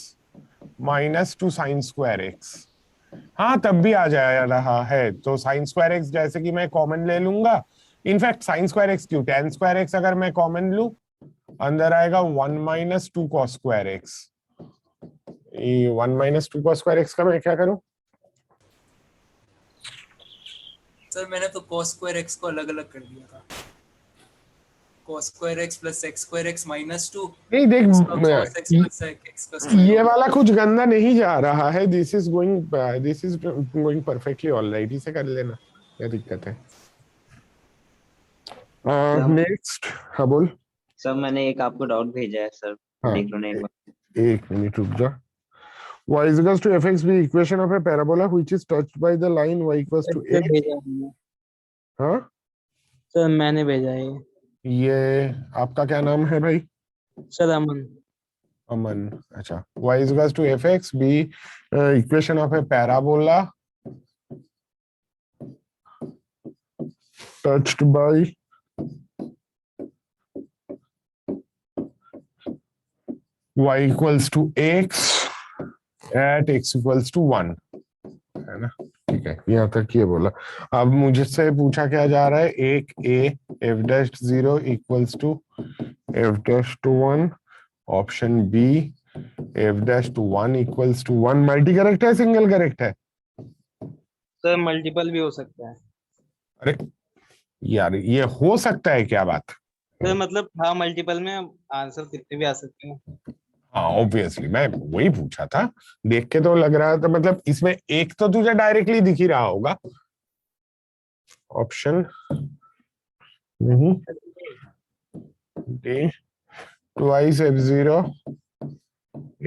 S2: minus 2 sin square x। हाँ तब भी आ जा रहा है, तो sin स्क्वायर x जैसे कि मैं कॉमन ले लूंगा, इनफैक्ट sin स्क्वायर x क्यों, tan स्क्वायर x अगर मैं कॉमन लूं अंदर आएगा 1 minus 2 cos square x। 1 minus 2 cos square x का मैं क्या करूं?
S4: सर मैंने तो cos स्क्वायर x को अलग अलग कर दिया था, cos square x plus sec square x minus 2।
S2: नहीं देख,
S4: cos x plus sec x का स्क्वायर।
S2: ये वाला कुछ गंदा नहीं जा रहा है, this is going perfectly alright, इसे कर लेना, क्या दिक्कत है? नेक्स्ट। हाँ बोल।
S5: सर मैंने एक आपको डाउट भेजा है सर,
S2: हाँ,
S5: देख लो ना एक बार।
S2: एक मिनट रुक जा। y is equals to fx be equation of a parabola which is touched by the line y equals to a।
S6: भेजा हमने
S2: हाँ
S6: सर मैंने भेजा है
S2: ये आपका क्या नाम है भाई?
S6: सर अमन।
S2: अमन। अच्छा, y is equals to fx be equation of a parabola touched by y equals to x at x equals to 1, है ना? ठीक है, यहाँ तक ये बोला। अब मुझसे पूछा क्या जा रहा है, एक a f dash 0 equals to f dash to 1, option b f dash to 1 equals to 1। Multi correct है, सिंगल करेक्ट है?
S6: सर मल्टीपल भी हो सकता है।
S2: अरे यार, ये हो सकता है क्या बात?
S6: सर मतलब हाँ मल्टीपल में आंसर कितने भी आ सकते हैं।
S2: हाँ ऑब्वियसली, मैं वही पूछा था, देख के तो लग रहा था, मतलब इसमें एक तो तुझे डायरेक्टली दिख ही रहा होगा। ऑप्शन नहीं, D twice f0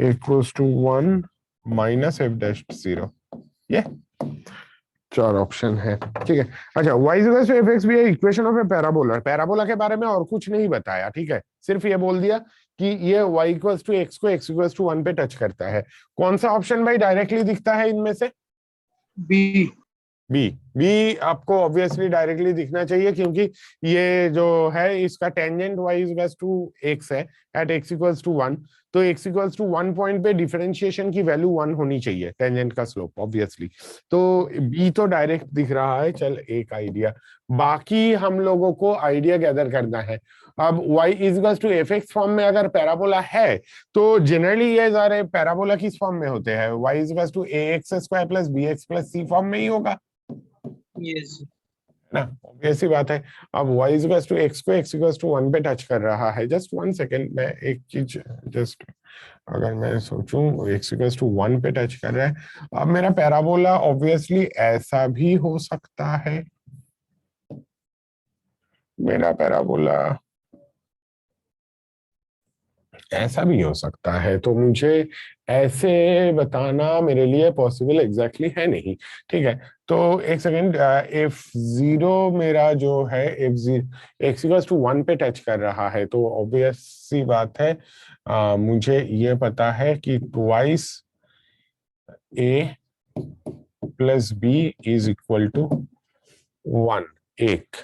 S2: equals to 1 minus f dash 0, ये 4 ऑप्शन है। ठीक है, अच्छा, y is equals to fx भी है equation of A parabola. Parabola के बारे में और कुछ नहीं बताया, ठीक है, सिर्फ ये बोल दिया कि ये y इक्वल्स टू x को x इक्वल्स टू 1 पे टच करता है। कौन सा ऑप्शन भाई डायरेक्टली दिखता है इनमें से?
S7: बी।
S2: बी आपको ऑब्वियसली डायरेक्टली दिखना चाहिए, क्योंकि ये जो है इसका tangent y is equals to x है एट x इक्वल्स टू 1, तो x इक्वल्स टू 1 पॉइंट पे डिफरेंशिएशन की वैल्यू 1 होनी चाहिए, टेंजेंट का स्लोप ऑब्वियसली। तो b तो डायरेक्ट दिख रहा है, चल एक आइडिया। बाकी हम लोगों को आइडिया गैदर करना है। अब y is equals to fx form में अगर पैराबोला है तो जनरली ये सारे पैराबोला किस फॉर्म में होते हैं? y is equals to ax square plus bx plus c form में ही होगा
S6: यस
S2: ना, ऑब्वियस सी बात है। अब y is equals to x को x इक्वल्स टू 1 पे टच कर रहा है। जस्ट 1 सेकेंड, मैं एक चीज जस्ट, अगर मैं सोचूं x इक्वल्स टू 1 पे टच कर रहा है, अब मेरा पैराबोला ऑब्वियसली ऐसा भी हो सकता है। मेरा पैराबोला ऐसा भी हो सकता है, तो मुझे ऐसे बताना मेरे लिए पॉसिबल एग्जैक्टली है नहीं। ठीक है, तो एक सेकेंड, f0 मेरा जो है f0 x इक्वल्स टू 1 पे टच कर रहा है, तो ऑब्वियस सी बात है, मुझे ये पता है कि twice a plus b is equal to 1। एक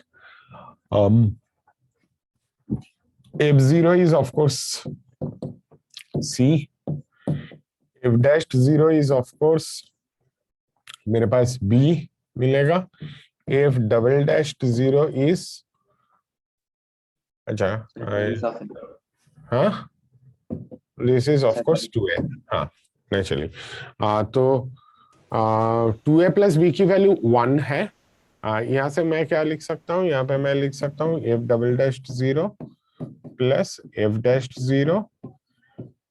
S2: f0 is of course c, f dashed 0 is of course मेरे पास b मिलेगा, f double dashed 0 is, अच्छा हाँ, this is of course 2a, हाँ नेचुरली। तो 2a प्लस b की वैल्यू 1 है। यहाँ से मैं क्या लिख सकता हूँ, यहाँ पे मैं लिख सकता हूँ f double dashed 0 plus f dashed 0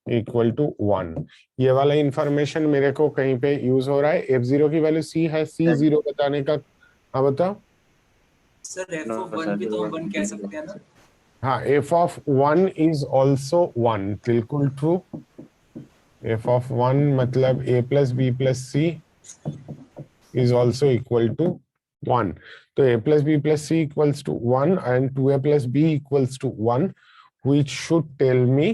S2: equal to 1। ये वाला इंफॉर्मेशन मेरे को कहीं पे यूज हो रहा है। f0 की वैल्यू c है, c0 बताने का, हाँ बताओ
S4: सर f of 1 भी तो 1 कह सकते हैं ना?
S2: हाँ, f of 1 is also 1, बिल्कुल ट्रू। f of 1 मतलब a plus b plus c is also equal to 1. तो a plus b plus c equals to 1 and 2a plus b equals to 1, which should tell me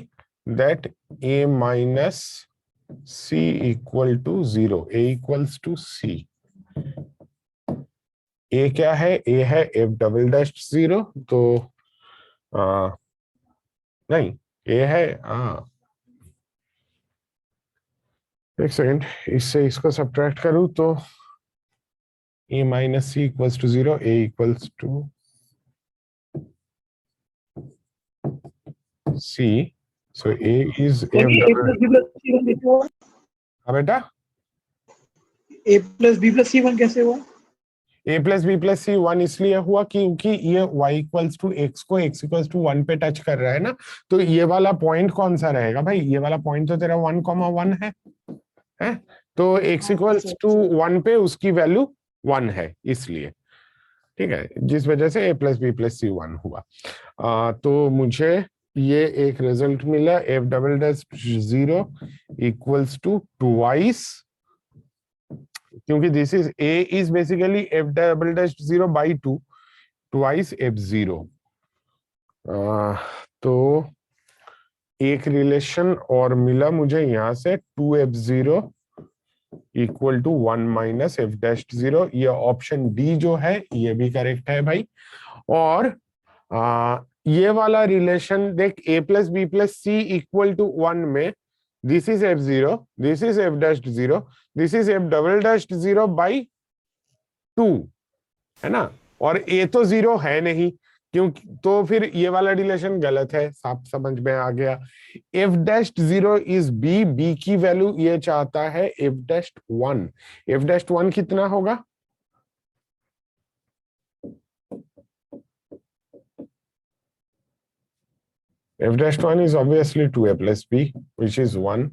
S2: that a minus c equal to 0. a equals to c. a क्या है? a है f double dashed 0, तो नहीं, a है, एक सेकेंड, इससे इसको सब्ट्रैक्ट करूं तो a minus c equals to 0, a equals to c, so a is f double, हाँ बेटा,
S7: a plus b plus c 1 कैसे हुआ?
S2: a plus b plus c 1 इसलिए हुआ क्योंकि ये y equals to x को x equals to 1 पे टच कर रहा है ना, तो ये वाला पॉइंट कौन सा रहेगा भाई? ये वाला पॉइंट तो तेरा 1,1 है, तो x equals to 1 पे उसकी वैल्यू 1 है, इसलिए, ठीक है, जिस वजह से a plus b plus c 1 हुआ। तो मुझे ये एक रिजल्ट मिला, f double dash 0 equals to twice, क्योंकि this is a is basically f double dash 0 by 2, twice f0। तो एक रिलेशन और मिला मुझे यहाँ से 2f0 equal to 1 minus f dash 0। ये ऑप्शन डी जो है ये भी करेक्ट है भाई। और ये वाला रिलेशन देख, a plus b plus c equal to 1 में this is f0, this is f dash 0, this is f double dash 0 by 2, है ना। और a तो 0 है नहीं, क्योंकि तो फिर ये वाला रिलेशन गलत है, साफ समझ में आ गया। f dash 0 is b, b की वैल्यू ये चाहता है f डैश 1। f डैश 1 कितना होगा? f dash 1 is obviously 2a plus b, which is 1.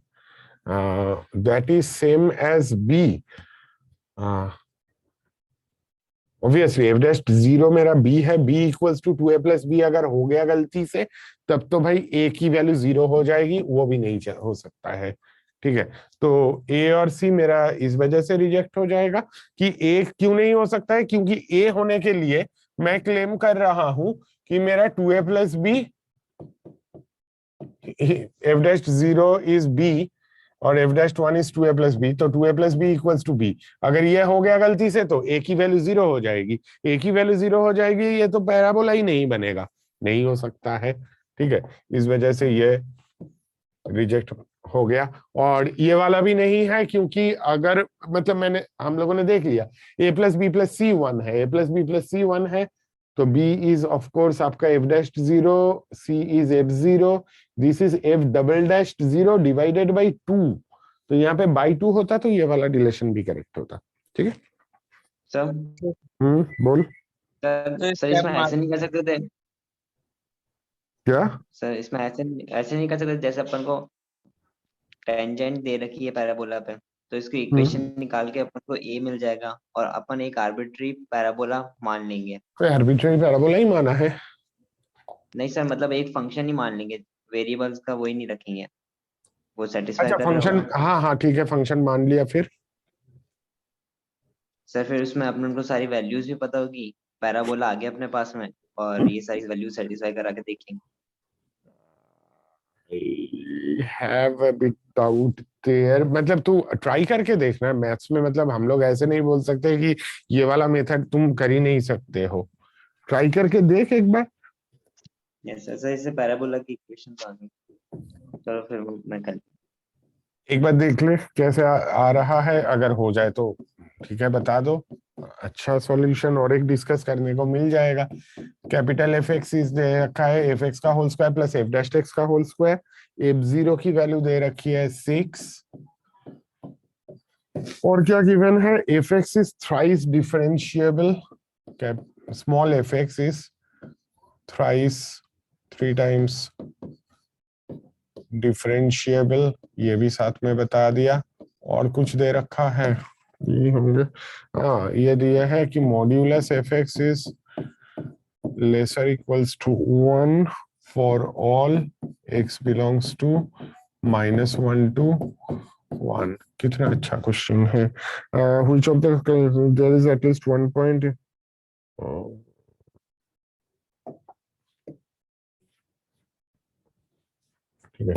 S2: That is same as b. Obviously f dash 0 मेरा b है, b equals to 2a plus b अगर हो गया गलती से तब तो भाई a की वैल्यू 0 हो जाएगी, वो भी नहीं हो सकता है। ठीक है, तो a और c मेरा इस वजह से रिजेक्ट हो जाएगा। कि a क्यों नहीं हो सकता है? क्योंकि a होने के लिए मैं क्लेम कर रहा हूं कि मेरा 2a plus b, f dash 0 is b और f dash 1 is 2a plus b, तो 2a plus b equals to b। अगर ये हो गया गलती से तो a की वैल्यू 0 हो जाएगी, a की वैल्यू 0 हो जाएगी, ये तो पैराबोला ही नहीं बनेगा, नहीं हो सकता है। ठीक है, इस वजह से ये रिजेक्ट हो गया। और ये वाला भी नहीं है, क्योंकि अगर मतलब हम लोगों ने देख लिया a प्लस बी प्लस सी 1 है, a प्लस बी प्लस सी 1 है, तो b इज ऑफ कोर्स आपका f dash 0, c is f0, this is f double dash 0 divided by 2। तो यहाँ पे बाई 2 होता तो ये वाला रिलेशन भी करेक्ट होता। ठीक है
S5: सर।
S2: बोल।
S5: सर इसमें ऐसे नहीं कर सकते थे
S2: क्या?
S5: सर? इसमें ऐसे नहीं कर सकते, जैसे अपन को टेंजेंट दे रखी है पैराबोला पे, तो इसकी इक्वेशन निकाल के अपन को a मिल जाएगा और अपन एक आर्बिट्री पैराबोला मान लेंगे।
S2: कोई आर्बिट्रेरी पैराबोला ही माना है?
S5: नहीं सर, मतलब एक फंक्शन ही मान लेंगे, वेरिएबल्स का वही नहीं रखेंगे, वो सेटिस्फाई
S2: अच्छा
S5: कर रहा
S2: फंक्शन,
S5: होगा।
S2: हाँ हाँ ठीक है, फंक्शन मान लिया। फिर
S5: सर फिर उसमें अपन को सारी वैल्यूज भी पता होगी, पैराबोला आ गया अपने पास में, और ये सारी वैल्यू सेटिस्फाई करा के देखेंगे।
S2: Have a bit doubt there, मतलब तू ट्राई करके देखना। मैथ्स में मतलब हम लोग ऐसे नहीं बोल सकते कि ये वाला मेथड तुम कर ही नहीं सकते हो, ट्राई करके देख एक बार।
S5: यस सर, इससे पैराबोला की इक्वेशन आ गई। चलो फिर मैं कल
S2: एक बार देख ले कैसे आ रहा है, अगर हो जाए तो ठीक है बता दो, अच्छा सॉल्यूशन और एक डिस्कस करने को मिल जाएगा। कैपिटल एफ एक्स इज दे रखा है, एफ एक्स का whole square plus f dash x का होल स्क्वायर, एफ 0 की वैल्यू दे रखी है 6, और क्या गिवन है? F x is thrice differentiable, small F x is thrice 3 times differentiable, ये भी साथ में बता दिया। और कुछ दे रखा है ये होंगे, हाँ ये दिया है कि modulus f x is lesser equals to 1 for all x belongs to -1 to 1। कितना अच्छा क्वेश्चन है। Which of the there is at least 1 point, ठीक है,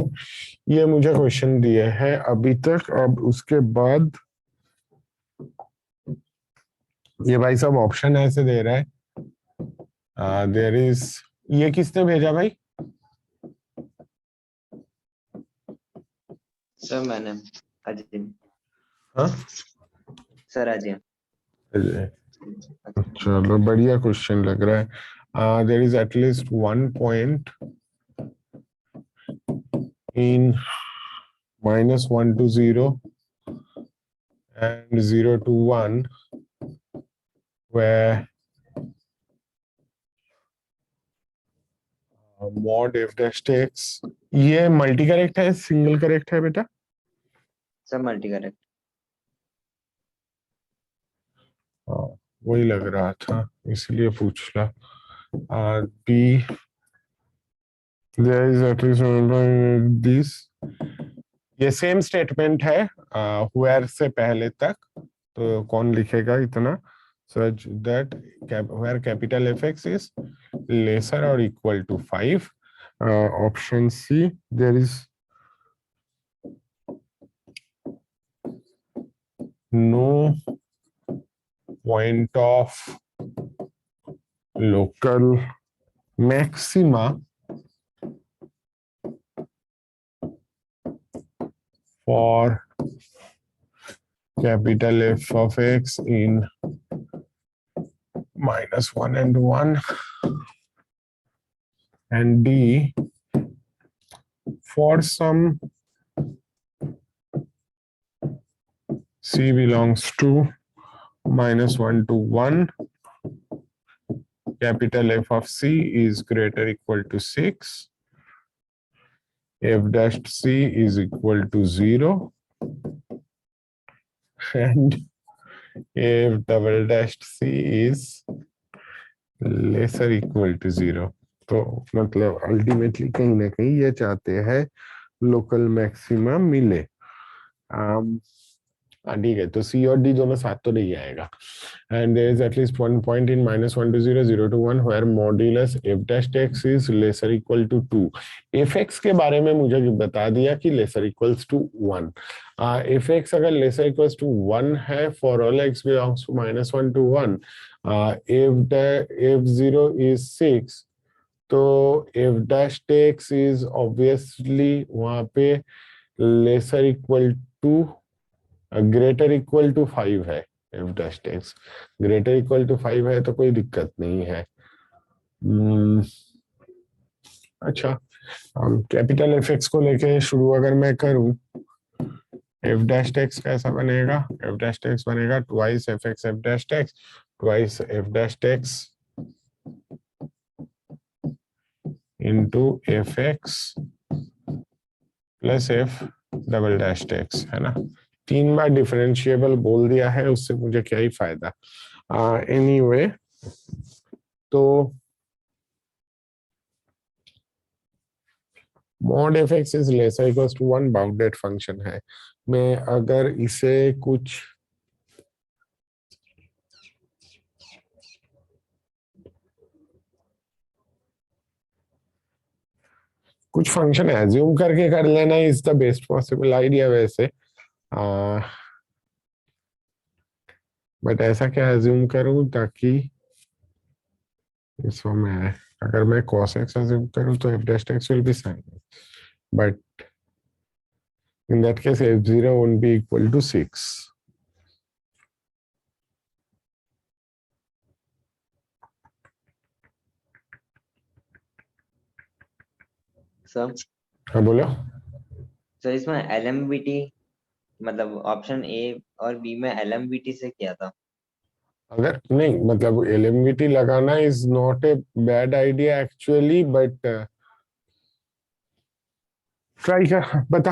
S2: ये मुझे क्वेश्चन दिए हैं अभी तक। अब उसके बाद ये भाई सब ऑप्शन ऐसे दे रहा है, देयर इज, ये किसने भेजा भाई?
S5: सर मैंने अजय।
S2: हाँ
S5: सर अजय।
S2: चलो बढ़िया क्वेश्चन लग रहा है। There is at least 1 point in -1 to 0 and 0 to 1 where mod f dash x, ये मल्टी करेक्ट है सिंगल करेक्ट है बेटा?
S5: Sir multi correct.
S2: वही लग रहा था इसलिए पूछ ला। B there is at least this, ये सेम स्टेटमेंट है where से पहले तक, तो कौन लिखेगा इतना? such that where capital Fx is lesser or equal to 5. Option C, there is no point of local maxima for capital F of x in -1 and 1, and D, for some C belongs to -1 to 1, capital F of C is greater or equal to 6, F dash C is equal to 0, and F double dash C is lesser equal to 0. तो मतलब अल्टीमेटली कहीं ना कहीं ये चाहते हैं लोकल मैक्सिमा मिले। ठीक है, तो सी और डी दोनों साथ तो नहीं आएगा। And there is at least one point in -1 to 0, 0 to 1 where modulus f dash x is lesser equal to 2। F x के बारे में मुझे बता दिया कि lesser equals to 1। F x अगर लेसर इक्वल्स टू 1 है for all x belongs to -1 to 1, f 0 is 6, तो f dash x is obviously वहां पे lesser equal to greater equal to 5 है। F dash x greater equal to 5 है तो कोई दिक्कत नहीं है। अच्छा, कैपिटल एफ एक्स को लेके शुरू अगर मैं करूं, एफ डैश एक्स कैसा बनेगा? एफ डैश एक्स बनेगा twice F x F dash x, twice F dash x into f x plus F double dash x, है ना। 3 बार डिफरेंशिएबल बोल दिया है, उससे मुझे क्या ही फायदा। एनीवे, तो mod f x is lesser equals to 1 bounded function है। मैं अगर इसे कुछ फंक्शन एज्यूम करके कर लेना is the best possible idea वैसे, बट ऐसा क्या एज्यूम करूं ताकि इसको मैं, अगर मैं cos x एज्यूम करूं तो f dash x will be sin x, but in that case f0 won't be equal to 6.
S5: Sir
S2: हाँ बोलो।
S5: सर इसमें LMVT मतलब ऑप्शन ए और बी में LMVT से किया था।
S2: अगर नहीं, मतलब LMVT लगाना is not a bad idea actually, but try कर, बता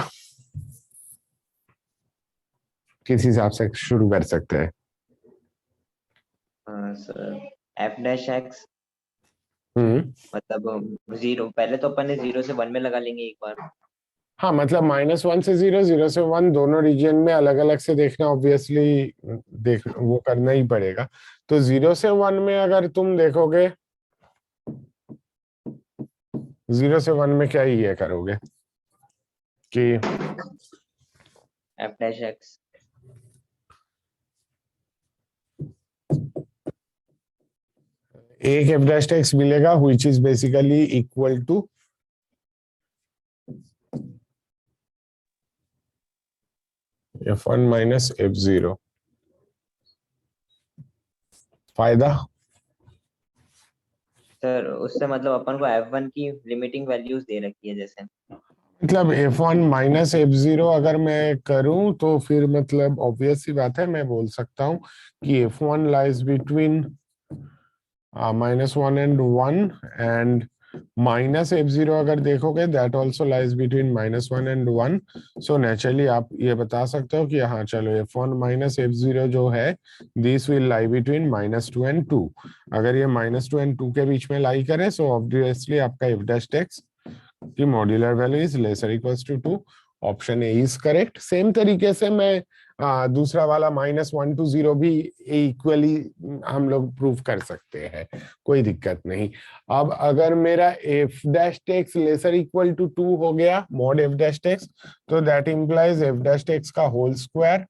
S2: किस हिसाब से शुरू कर सकते हैं।
S5: सर एफ डैश एक्स मतलब 0, पहले तो अपन ने 0 से 1 में लगा लेंगे एक बार।
S2: हाँ, मतलब -1 से 0, 0 से 1 दोनों रीजन में अलग अलग से देखना, ऑब्वियसली देख वो करना ही पड़ेगा। तो 0 से 1 में अगर तुम देखोगे, 0 से 1 में क्या ही ये करोगे कि
S5: एफ डैश एक्स
S2: एक एफ डैश एक्स मिलेगा which is basically equal to f1 minus f0। फायदा
S5: सर उससे मतलब अपन को f1 की लिमिटिंग वैल्यूज दे रखी है, जैसे
S2: मतलब f1 माइनस f0 अगर मैं करूं तो फिर मतलब ऑब्वियस सी बात है, मैं बोल सकता हूं कि f1 lies between -1 and 1, and minus f0 अगर देखोगे that also lies between -1 and 1। So naturally आप ये बता सकते हो कि हाँ चलो f1 माइनस f0 जो है this will lie between -2 and 2। अगर ये -2 and 2 के बीच में लाई करे सो ऑब्वियसली आपका f डैश एक्स की modular value is lesser equals to 2, option A is correct. Same तरीके से मैं दूसरा वाला -1 to 0 भी इक्वली हम लोग प्रूव कर सकते हैं, कोई दिक्कत नहीं। अब अगर मेरा f dash x lesser equal to 2 हो गया मॉड f डैश x, तो that implies f dash x का whole square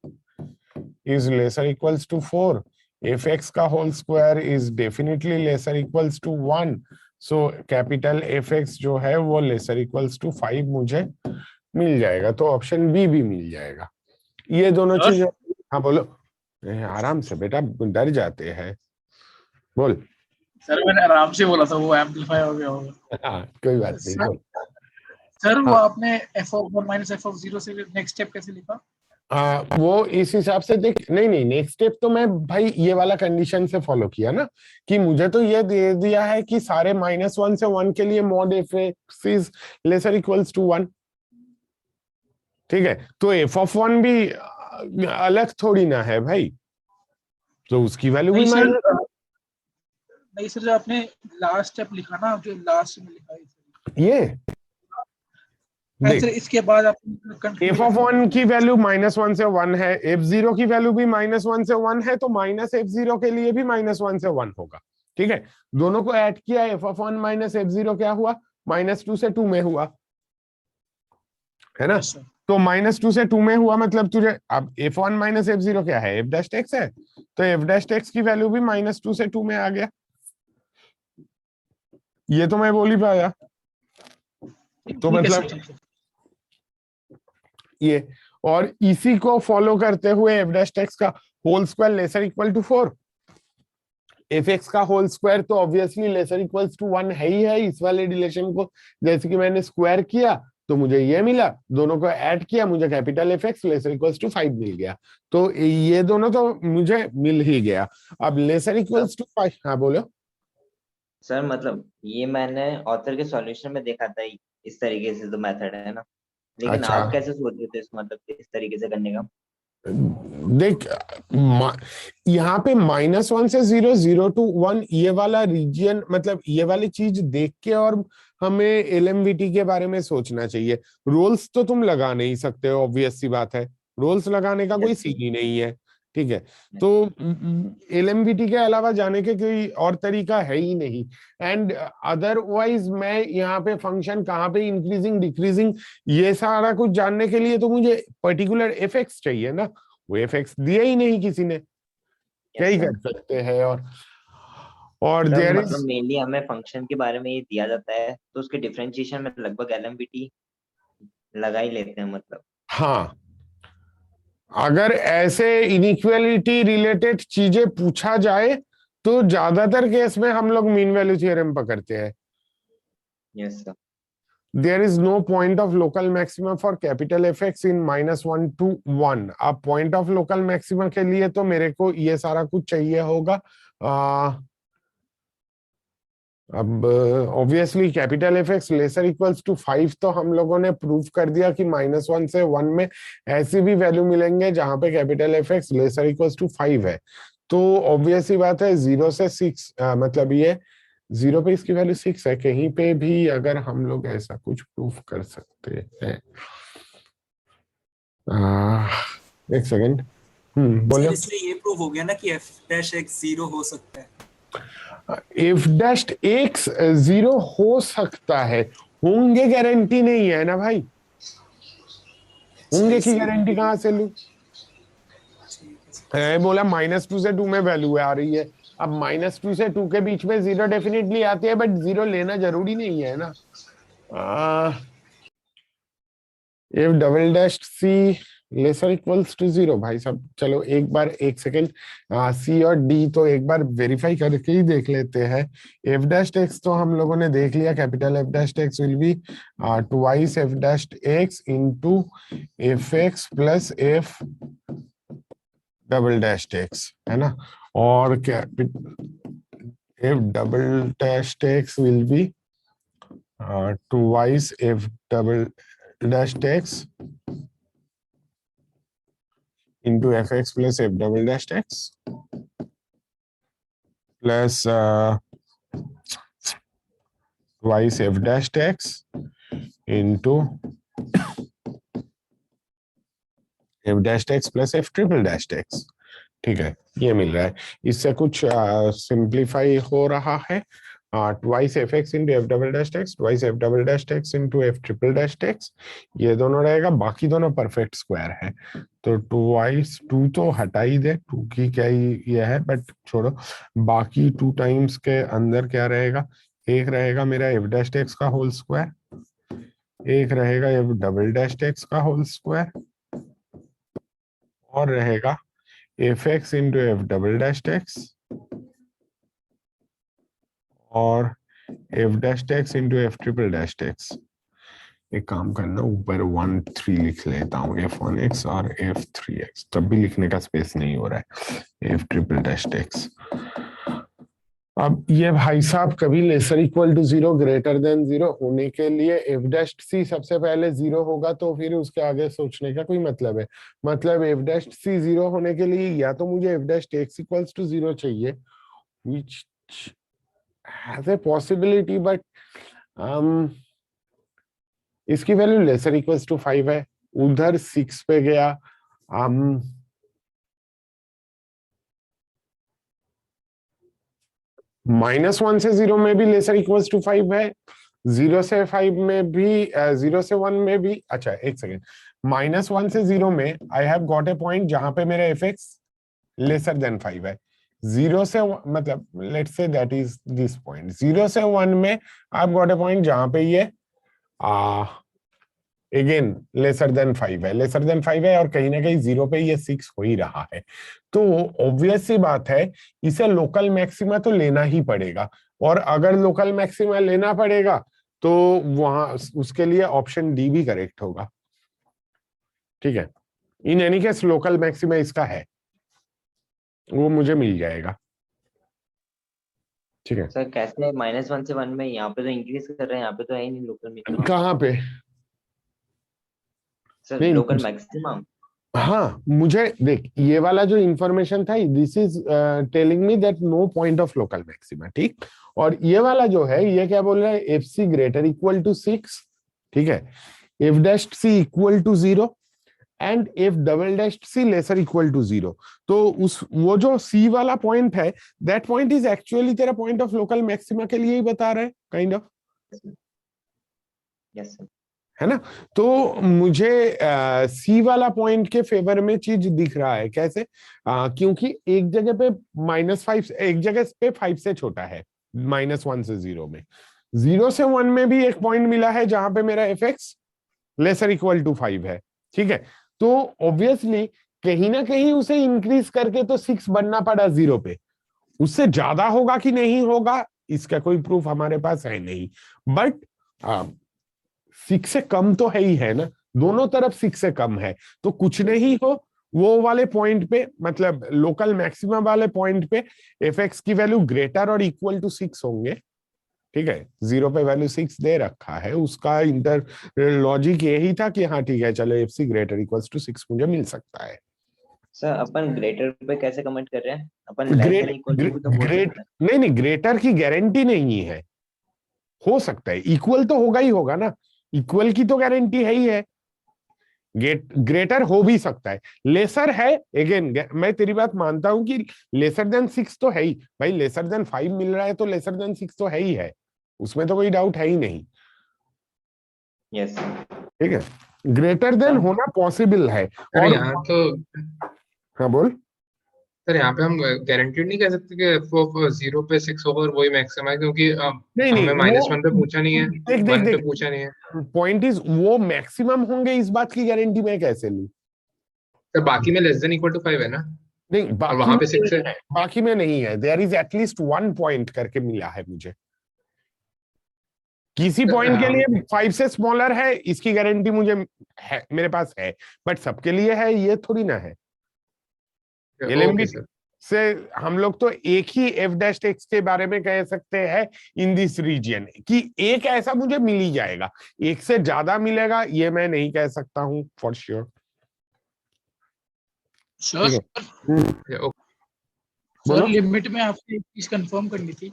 S2: is lesser equals to 4, fx का whole square is definitely lesser equals to 1, so capital fx जो है वो लेसर इक्वल्स टू 5 मुझे मिल जाएगा, तो ऑप्शन बी भी मिल जाएगा। ये दोनों
S7: सर?
S2: चीजें, हाँ बोलो। आराम से बेटा, डर जाते हैं, बोल।
S7: सर मैंने आराम से बोला था, वो एम्पलीफाई हो गया होगा।
S2: हाँ कोई बात नहीं,
S7: सर,
S2: बोल।
S7: सर वो
S2: हाँ।
S7: आपने f(1 - f(0) से नेक्स्ट स्टेप कैसे लिखा?
S2: वो इस हिसाब से देख, नहीं नहीं, नेक्स्ट स्टेप तो मैं भाई ये वाला कंडीशन से फॉलो किया ना, कि मुझे तो ये दे दिया है कि सारे -1 से 1 के लिए mod f(x) is lesser equals to 1, ठीक है। तो f(1) भी अलग थोड़ी ना है भाई, तो उसकी वैल्यू भी
S7: नहीं सर,
S2: माइनस।
S7: नहीं सर, जो आपने लास्ट स्टेप लिखा ना, जो लास्ट में लिखा है
S2: ये देख,
S7: सर, इसके बाद आपने
S2: f(1) की वैल्यू -1 से 1 है, f(0) की वैल्यू भी -1 से 1 है, तो -f(0) के लिए भी -1 से 1 होगा, ठीक है। दोनों को ऐड किया, f(1 - f(0) क्या हुआ, -2 से 2 में हुआ, है ना। तो -2 से 2 में हुआ, मतलब तुझे अब f(1 - f(0) क्या है, f डैश x है, तो f डैश x की वैल्यू भी -2 से 2 में आ गया। ये तो मैं बोल ही पाया, तो मतलब ये, और इसी को फॉलो करते हुए f डैश x का whole square lesser equal to 4, fx का होल स्क्वायर तो ऑब्वियसली लेसर इक्वल्स टू 1 है ही है। इस वाले रिलेशन को जैसे कि मैंने स्क्वायर किया तो मुझे ये मिला, दोनों को ऐड किया, मुझे capital fx lesser equals to 5 मिल गया, तो ये दोनों तो मुझे मिल ही गया। अब लेसर इक्वल्स टू 5, हाँ बोलो।
S5: सर मतलब ये मैंने ऑथर के सॉल्यूशन में देखा था, इस तरीके से तो मेथड है ना, लेकिन
S2: अच्छा,
S5: आप कैसे सोच रहे थे इस मतलब इस तरीके से करने का?
S2: देख, यहाँ पे -1 से 0, 0 to 1 ये वाला रीजन, मतलब ये वाली चीज देख के और हमें एलएमवीटी के बारे में सोचना चाहिए। रोल्स तो तुम लगा नहीं सकते हो, ऑब्वियस सी बात है, रोल्स लगाने का कोई
S5: Yes.
S2: सीन ही नहीं है, ठीक है। तो एलएमवीटी के अलावा जाने के कोई और तरीका है ही नहीं। एंड अदरवाइज मैं यहाँ पे फंक्शन कहाँ पे इंक्रीजिंग डिक्रीजिंग ये सारा कुछ जानने के लिए तो मुझे पर्टिकुलर एफएक्स चाहिए ना, वो एफएक्स दिए ही नहीं किसी ने, क्या ही
S5: sir.
S2: कर सकते हैं। और
S5: सर
S2: देयर
S5: मतलब
S2: इज,
S5: मेनली हमें फंक्शन के बारे में ये दिया जाता है, तो उसके डिफरेंशिएशन में लगभग एलएमवीटी लगा ही लेते हैं मतलब।
S2: हाँ, अगर ऐसे इनइक्वालिटी रिलेटेड चीजें पूछा जाए तो ज्यादातर केस में हम लोग मीन वैल्यू थ्योरम पकड़ते हैं।
S5: Yes sir.
S2: There is no point of local maximum for capital Fx in -1 to 1। अब point of local maximum के लिए तो मेरे को ये सारा कुछ चाहिए होगा। अब obviously capital Fx lesser equals to 5 तो हम लोगों ने प्रूव कर दिया कि -1 से 1 में ऐसी भी वैल्यू मिलेंगे जहां पे capital Fx lesser equals to 5 है। तो ऑब्वियस ही बात है 0 से 6, मतलब ये 0 पे इसकी वैल्यू 6 है, कहीं पे भी अगर हम लोग ऐसा कुछ प्रूफ कर सकते हैं। एक सेकंड, बोलो।
S4: सर इसलिए ये प्रूव हो गया ना कि f डैश x 0 हो सकता है।
S2: f डैश x 0 हो सकता है, होंगे गारंटी नहीं है ना भाई, होंगे की गारंटी कहां से लूं? बोला -2 से 2 में वैल्यू आ रही है, अब -2 से 2 के बीच में 0 डेफिनेटली आती है, बट 0 लेना जरूरी नहीं है ना। if double dash c lesser equals to 0, भाई साहब चलो एक बार, एक सेकेंड, c और d तो एक बार वेरीफाई करके ही देख लेते हैं। f डैश x तो हम लोगों ने देख लिया, capital f dash x will be twice f dash x into fx plus f double dash x, है ना। और f double dash x will be twice f double dash x into fx plus f double dash x plus twice f dash x into F dash x plus F triple dash x, ठीक है, ये मिल रहा है। इससे कुछ सिंप्लीफाई हो रहा है, twice F x into f double dash x, twice F double dash x into f triple dash x, ये दोनों रहेगा, बाकी दोनों परफेक्ट स्क्वायर है। तो ट्वाइस, टू तो हटा ही दे, टू की क्या ही ये है, बट छोड़ो, बाकी टू टाइम्स के अंदर क्या रहेगा, एक रहेगा मेरा एफ डैश एक्स का होल स्क्वायर, एक रहेगा एफ डबल डैश एक्स का होल स्क्वायर, और रहेगा f x into f double dash x और f dash x into f triple dash x. एक काम करना, ऊपर 1 3 लिख लेता हूँ, f1x और f3x, तब भी लिखने का स्पेस नहीं हो रहा है, f ट्रिपल डैश एक्स। अब ये भाई साहब कभी lesser equal to 0 greater than 0 होने के लिए एफ डैश सी सबसे पहले 0 होगा, तो फिर उसके आगे सोचने का कोई मतलब है? मतलब एफ डैश सी 0 होने के लिए या तो मुझे f dash x equals to 0 चाहिए, which has a possibility, but इसकी वैल्यू लेसर इक्वल्स टू 5 है, उधर 6 पे गया, -1 से 0 में भी लेसर इक्वल्स टू 5 है, 0 से 5 में भी, 0 से 1 में भी। अच्छा एक सेकेंड, -1 से 0 में I have got a point जहां पे मेरा एफ एक्स लेसर देन 5 है, 0 से मतलब let's say that is this point, 0 से 1 में I have got a point जहां पे ये अगेन लेसर देन 5 है, लेसर देन 5 है, और कहीं ना कहीं 0 पे ये 6 हो ही रहा है। तो ऑब्वियस सी बात है, इसे लोकल मैक्सिमा तो लेना ही पड़ेगा, और अगर लोकल मैक्सिमा लेना पड़ेगा तो वहां उसके लिए ऑप्शन डी भी करेक्ट होगा, ठीक है। In any case local maxima इसका है, वो मुझे मिल जाएगा, ठीक है।
S5: सर कैसे -1 से 1 में यहाँ पे तो इंक्रीज कर रहे हैं, यहाँ पे तो है ही नहीं लोकल मैक्सिमम।
S2: कहाँ पे?
S5: सर
S2: नहीं,
S5: लोकल मैक्सिमम।
S2: हाँ, मुझे देख, ये वाला जो इंफॉर्मेशन था, this is telling me that no point of local maxima, ठीक। और ये वाला जो है, ये क्या बोल रहा है, f c greater equal to 6, ठीक है, f dash c equal to 0 and f double dash c lesser equal to 0। तो उस वो जो सी वाला पॉइंट है, दैट पॉइंट इज एक्चुअली तेरा पॉइंट ऑफ लोकल मैक्सिमा के लिए ही बता रहा है, काइंड ऑफ,
S5: यस सर,
S2: है ना। तो मुझे सी वाला पॉइंट के फेवर में चीज दिख रहा है, कैसे? क्योंकि एक जगह पे -5, एक जगह पे 5 से छोटा है, -1 से 0 में, 0 से 1 में भी एक पॉइंट मिला है जहां पे मेरा f x lesser equal to 5 है, ठीक है। तो ऑब्वियसली कहीं ना कहीं उसे इंक्रीज करके तो 6 बनना पड़ा 0 पे, उससे ज्यादा होगा कि नहीं होगा इसका कोई प्रूफ हमारे पास है नहीं, बट 6 से कम तो है ही है ना, दोनों तरफ 6 से कम है, तो कुछ नहीं हो, वो वाले पॉइंट पे, मतलब लोकल मैक्सिमम वाले पॉइंट पे एफ एक्स की वैल्यू ग्रेटर और इक्वल टू 6 होंगे, ठीक है। 0 पे वैल्यू 6 दे रखा है, उसका इंटर लॉजिक यही था कि हाँ ठीक है, चलो f c greater equals to 6 मुझे मिल सकता है।
S5: सर अपन ग्रेटर पे कैसे कमेंट कर रहे हैं? अपन लेस देन इक्वल टू तो बोल
S2: ग्रेट
S5: सकते हैं।
S2: नहीं, ग्रेटर की गारंटी नहीं है, हो सकता है, इक्वल तो होगा ही होगा ना, इक्वल की तो गारंटी है ही है, ग्रेटर हो भी सकता है, लेसर है, अगेन मैं तेरी बात मानता हूं कि लेसर देन 6 तो है ही भाई, लेसर देन 5 मिल रहा है तो लेसर देन 6 तो है ही है, उसमें तो कोई डाउट है ही नहीं,
S5: यस
S2: ठीक है। ग्रेटर देन होना पॉसिबल है,
S3: सर
S2: और
S3: यहाँ तो
S2: हाँ बोल।
S3: सर यहाँ पे हम गारंटीड नहीं कह सकते कि एफ ऑफ 0 पे 6 होगा और वही मैक्सिमम है, क्योंकि
S2: नहीं
S3: हमें
S2: नहीं,
S3: -1 पे पूछा नहीं है,
S2: देख देख
S3: 1 पे
S2: देख,
S3: पूछा नहीं है।
S2: पॉइंट इज वो मैक्सिमम होंगे, इस बात की गारंटी मैं कैसे लूं?
S3: सर बाकी में लेस देन इक्वल टू 5 है ना,
S2: नहीं,
S3: और
S2: बाकी
S3: वहां
S2: में
S3: पे 6
S2: नहीं
S3: है।
S2: है, बाकी में नहीं है, देयर इज एटलीस्ट 1 पॉइंट करके मिला है मुझे, किसी पॉइंट के लिए 5 से स्मॉलर है, इसकी गारंटी मुझे है, मेरे पास है, बट सबके लिए है ये थोड़ी ना है।
S3: ओके सर,
S2: से हम लोग तो एक ही एफ डैश एक्स के बारे में कह सकते हैं इन दिस रीजन, कि एक ऐसा मुझे मिल ही जाएगा, एक से ज्यादा मिलेगा ये मैं नहीं कह सकता हूं फॉर श्योर।
S7: सर
S2: बोलो।
S7: लिमिट में आपसे एक चीज कंफर्म करनी थी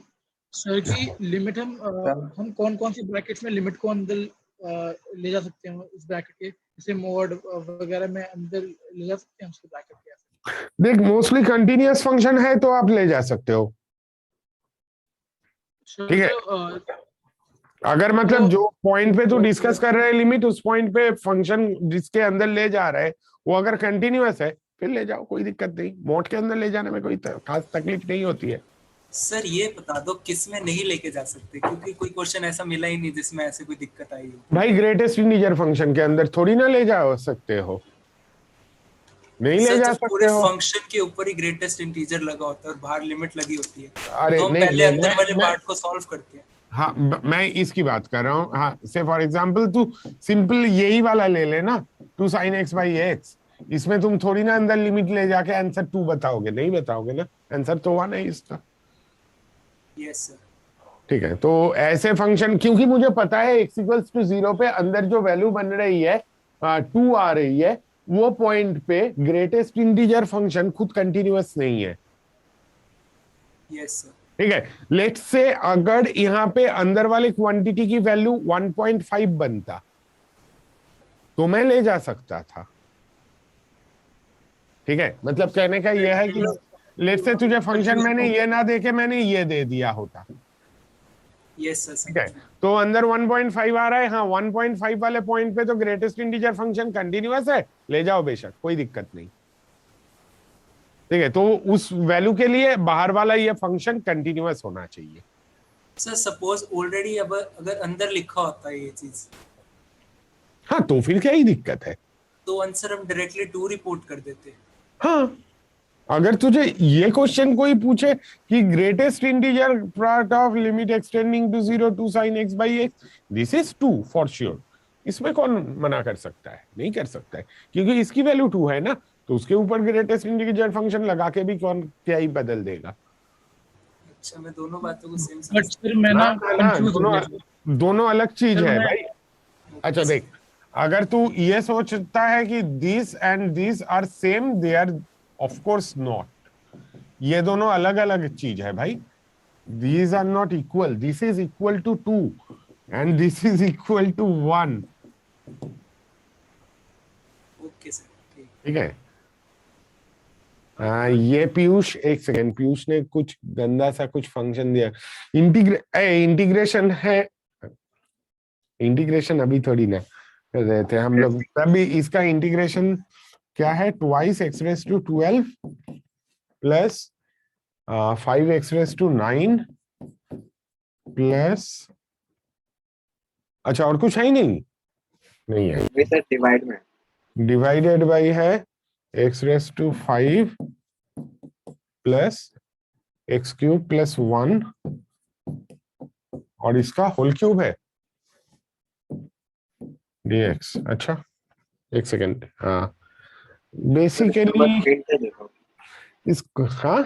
S7: सर, की लिमिट हम कौन कौन सी ब्रैकेट्स में लिमिट को अंदर ले जा सकते हैं इस ब्रैकेट के, जैसे मोड वगैरह में अंदर ले जा सकते हैं उसके ब्रैकेट के?
S2: देख मोस्टली कंटिन्यूअस फंक्शन है तो आप ले जा सकते हो, ठीक है। अगर मतलब जो पॉइंट पे तू डिस्कस कर रहे हैं लिमिट, उस पॉइंट पे फंक्शन जिसके अंदर ले जा रहा है वो अगर कंटिन्यूअस है फिर ले जाओ, कोई दिक्कत नहीं। मोड के अंदर ले जाने में कोई खास तकलीफ नहीं होती है।
S4: सर ये बता दो किस में नहीं लेके जा सकते, क्योंकि कोई क्वेश्चन ऐसा मिला ही नहीं जिसमें ऐसे कोई दिक्कत आई हो।
S2: भाई ग्रेटेस्ट इंटीजर फंक्शन के अंदर थोड़ी ना ले जा सकते हो, नहीं ले जा सकते
S4: पूरे
S2: हो।
S4: फंक्शन के ऊपर ही ग्रेटेस्ट इंटीजर लगा होता है और बाहर लिमिट लगी होती है,
S2: अरे
S4: तो हम
S2: नहीं,
S4: पहले अंदर वाले पार्ट को सॉल्व करते हैं।
S2: हाँ मैं इसकी बात कर रहा हूँ। हाँ से फॉर एग्जांपल तू सिंपल यही वाला ले लेना 2 sin x by x, इसमें तुम थोड़ी ना अंदर लिमिट ले जाके आंसर 2 बताओगे, नहीं बताओगे ना, आंसर तो 1 है इसका।
S4: Yes sir.
S2: ठीक है, तो ऐसे फंक्शन, क्योंकि मुझे पता है x इक्वल्स टू 0 पे अंदर जो वैल्यू बन रही है 2 आ रही है, वो पॉइंट पे ग्रेटेस्ट इंटीजर फंक्शन खुद कंटिन्यूअस नहीं है।
S4: Yes sir.
S2: ठीक है, लेट्स से अगर यहाँ पे अंदर वाले क्वांटिटी की वैल्यू 1.5 बनता तो मैं ले जा सकता था। ठीक है, मतलब कहने का यह है कि लेट्स से तुझे फंक्शन मैंने ये ना देके मैंने ये दे दिया होता।
S4: Yes sir.
S2: ठीक है, तो अंदर 1.5 आ रहा है, हाँ 1.5 वाले पॉइंट पे तो ग्रेटेस्ट इंटीजर फंक्शन कंटिन्यूअस है, ले जाओ बेशक, कोई दिक्कत नहीं। ठीक है, तो उस वैल्यू के लिए बाहर वाला ये फंक्शन कंटिन्यूअस होना चाहिए।
S4: सर सपोज ऑलरेडी अब अगर अंदर लिखा होता है ये चीज,
S2: हाँ तो फिर क्या ही दिक्कत है,
S4: तो आंसर हम डायरेक्टली 2 रिपोर्ट कर देते।
S2: हाँ अगर तुझे ये क्वेश्चन कोई पूछे कि greatest integer part of limit extending to 0 2 sin x by x, this is 2 for sure, इसमें कौन मना कर सकता है? नहीं कर सकता है, क्योंकि इसकी वैल्यू 2 है ना, तो उसके ऊपर ग्रेटेस्ट इंटीजर फंक्शन लगा के भी कौन क्या ही बदल देगा।
S4: अच्छा, मैं दोनों बातों को सेम
S7: बट फिर मैं ना कंफ्यूज हो गया।
S2: दोनों अलग चीज
S7: सर,
S2: है
S7: मैं-
S2: भाई। अच्छा देख, अगर तू ये सोचता है कि this and this are same, they are of course not, ये दोनों अलग अलग चीज है भाई। These are not equal, this is equal to 2 and this is equal to 1।
S4: Okay sir,
S2: ठीक है, ये पीयूष, एक सेकेंड, पीयूष ने कुछ गंदा सा कुछ फंक्शन दिया। इंटीग्रेशन है, इंटीग्रेशन अभी थोड़ी ना कर रहे थे हम लोग, तभी इसका इंटीग्रेशन क्या है, 2x⁻² प्लस 5x⁻9 प्लस, अच्छा और कुछ है ही नहीं है,
S5: सर डिवाइड में
S2: डिवाइडेड बाई है x⁵ प्लस x³ प्लस 1 और इसका होल क्यूब है dx। अच्छा एक सेकेंड, हाँ बेसिकली इसको, हाँ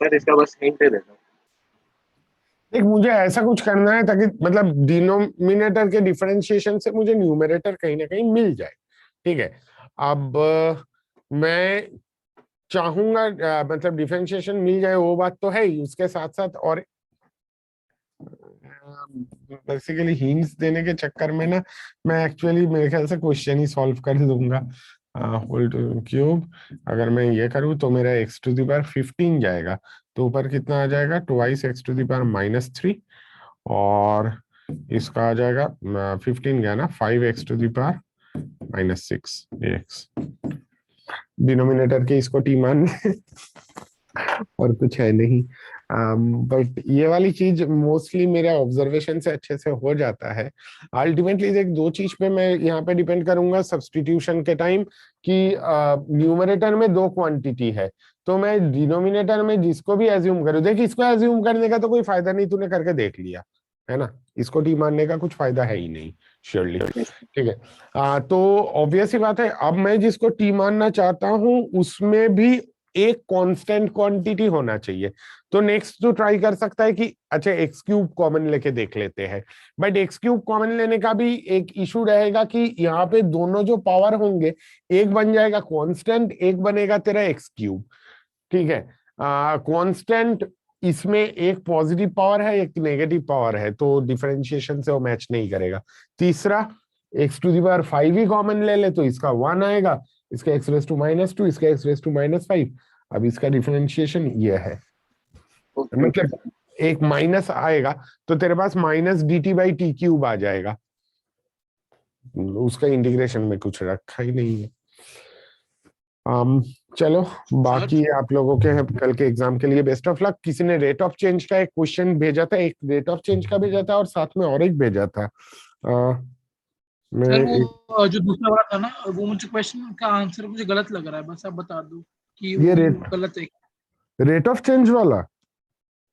S5: सर इसका बस हिंट दे दो।
S2: देख मुझे ऐसा कुछ करना है ताकि मतलब डिनोमिनेटर के डिफरेंशिएशन से मुझे न्यूमरेटर कहीं ना कहीं मिल जाए। ठीक है, अब मैं चाहूंगा मतलब डिफरेंशिएशन मिल जाए, वो बात तो है ही, उसके साथ साथ और बेसिकली हिंट्स देने के चक्कर में ना मैं एक्चुअली मेरे ख्याल से क्वेश्चन ही सॉल्व कर दूंगा। होल क्यूब अगर मैं ये करूँ तो मेरा x⁻15 जाएगा, तो ऊपर कितना आ जाएगा 2x⁻³ और इसका आ जाएगा 15 गया ना 5x⁻⁻6 dx। डिनोमिनेटर के इसको टी मान और कुछ है नहीं, बट ये वाली चीज मोस्टली मेरे ऑब्जर्वेशन से अच्छे से हो जाता है। अल्टीमेटली एक दो चीज पे मैं यहाँ पे डिपेंड करूंगा सब्स्टिट्यूशन के टाइम कि न्यूमरेटर में 2 क्वांटिटी है, तो मैं डिनोमिनेटर में जिसको भी एज्यूम करूँ, देख इसको एज्यूम करने का तो कोई फायदा नहीं, तूने करके देख लिया है ना, इसको टी मानने का कुछ फायदा है ही नहीं श्योरली। ठीक है, तो ऑब्वियस ही बात है, अब मैं जिसको टी मानना चाहता हूं उसमें भी एक कांस्टेंट क्वांटिटी होना चाहिए। तो नेक्स्ट तो ट्राई कर सकता है कि अच्छा x³ कॉमन लेके देख लेते हैं, बट x³ कॉमन लेने का भी एक इशू रहेगा कि यहाँ पे दोनों जो पावर होंगे, एक बन जाएगा कांस्टेंट, एक बनेगा तेरा x³। ठीक है, कांस्टेंट इसमें एक पॉजिटिव पावर है एक नेगेटिव पावर है, तो डिफरेंशिएशन से वो मैच नहीं करेगा। तीसरा, x⁵ ही कॉमन ले ले तो इसका 1 आएगा, इसका x⁻², इसका x⁻5। अब इसका डिफरेंशिएशन ये है, मतलब एक माइनस आएगा तो तेरे पास -dt/t³ आ जाएगा, उसका इंटीग्रेशन में कुछ रखा ही नहीं है। चलो बाकी आप लोगों के कल के एग्जाम के लिए बेस्ट ऑफ लक। किसी ने रेट ऑफ चेंज का एक क्वेश्चन भेजा था, एक रेट ऑफ चेंज का भेजा था और साथ में और एक भेजा था। मैं
S7: सर वो जो दूसरा वाला था ना, वो मुझे क्वेश्चन का आंसर मुझे गलत लग रहा है, बस आप बता दो कि
S2: ये
S7: वो
S2: रेट
S7: गलत है।
S2: रेट ऑफ चेंज वाला?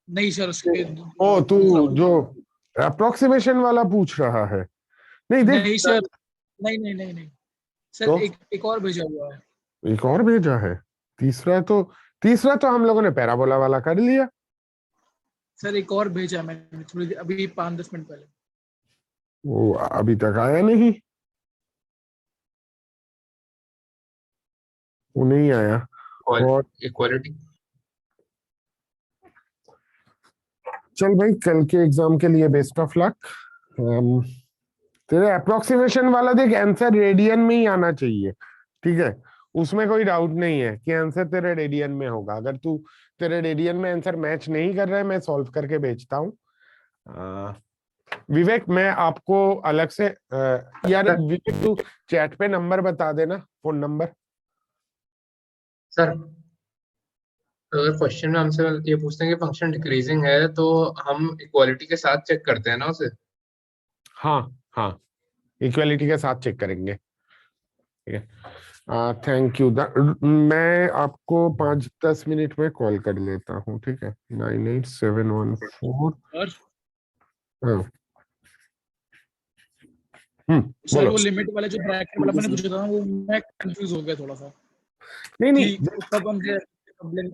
S7: नहीं सर, उसके
S2: ओ तू जो अप्रोक्सीमेशन वाला पूछ रहा है? नहीं देख,
S7: नहीं सर, नहीं सर,
S2: तो?
S7: एक और भेजा हुआ है।
S2: एक और भेजा है? तीसरा तो हम लोगों ने पैराबोला वाला कर लिया।
S7: सर एक और भेजा मैंने थोड़ी देर, अभी 5-10 मिनट पहले।
S2: वो अभी तक आया नहीं, वो नहीं आया। और
S3: इक्वालिटी।
S2: चल भाई, कल के एग्जाम के लिए बेस्ट ऑफ लक। तेरे अप्रोक्सीमेशन वाला देख, आंसर रेडियन में ही आना चाहिए, ठीक है? उसमें कोई डाउट नहीं है कि आंसर तेरे रेडियन में होगा। अगर तू तेरे रेडियन में आंसर मैच नहीं कर रहा है, मैं सॉल्व करके भेजता हूँ। विवेक, मैं आपको अलग से यार विवेक, तू चैट पे नंबर बता देना, फोन नंबर।
S3: सर अगर क्वेश्चन में हमसे ये पूछते हैं कि फंक्शन डिक्रीजिंग है तो हम इक्वालिटी के साथ चेक करते हैं ना उसे?
S2: हाँ, इक्वालिटी के साथ चेक करेंगे, ठीक है? Thank you. मैं आपको 5-10 मिनट में कॉल कर लेता हूँ, ठीक है? 98714। हाँ
S7: सर वो लिमिट वाले जो ब्रैकेट वाला मैंने पूछा था वो मैं कंफ्यूज हो गया थोड़ा सा।
S2: नहीं
S7: कब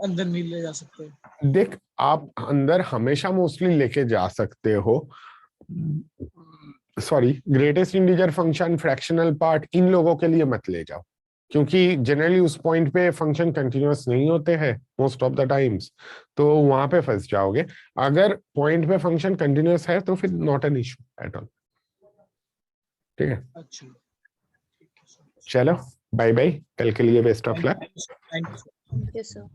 S7: अंदर नहीं ले जा सकते?
S2: देख, आप अंदर हमेशा मोस्टली लेके जा सकते हो। Sorry, greatest integer function, fractional part, इन लोगों के लिए मत ले जाओ, क्योंकि जनरली उस पॉइंट पे फंक्शन कंटिन्यूअस नहीं होते हैं मोस्ट ऑफ द टाइम्स, तो वहां पे फंस जाओगे। अगर पॉइंट पे फंक्शन कंटिन्यूअस है तो फिर not an issue at all, ठीक है?
S7: अच्छा,
S2: चलो बाय बाय, कल के लिए best of luck.
S7: Thank you sir.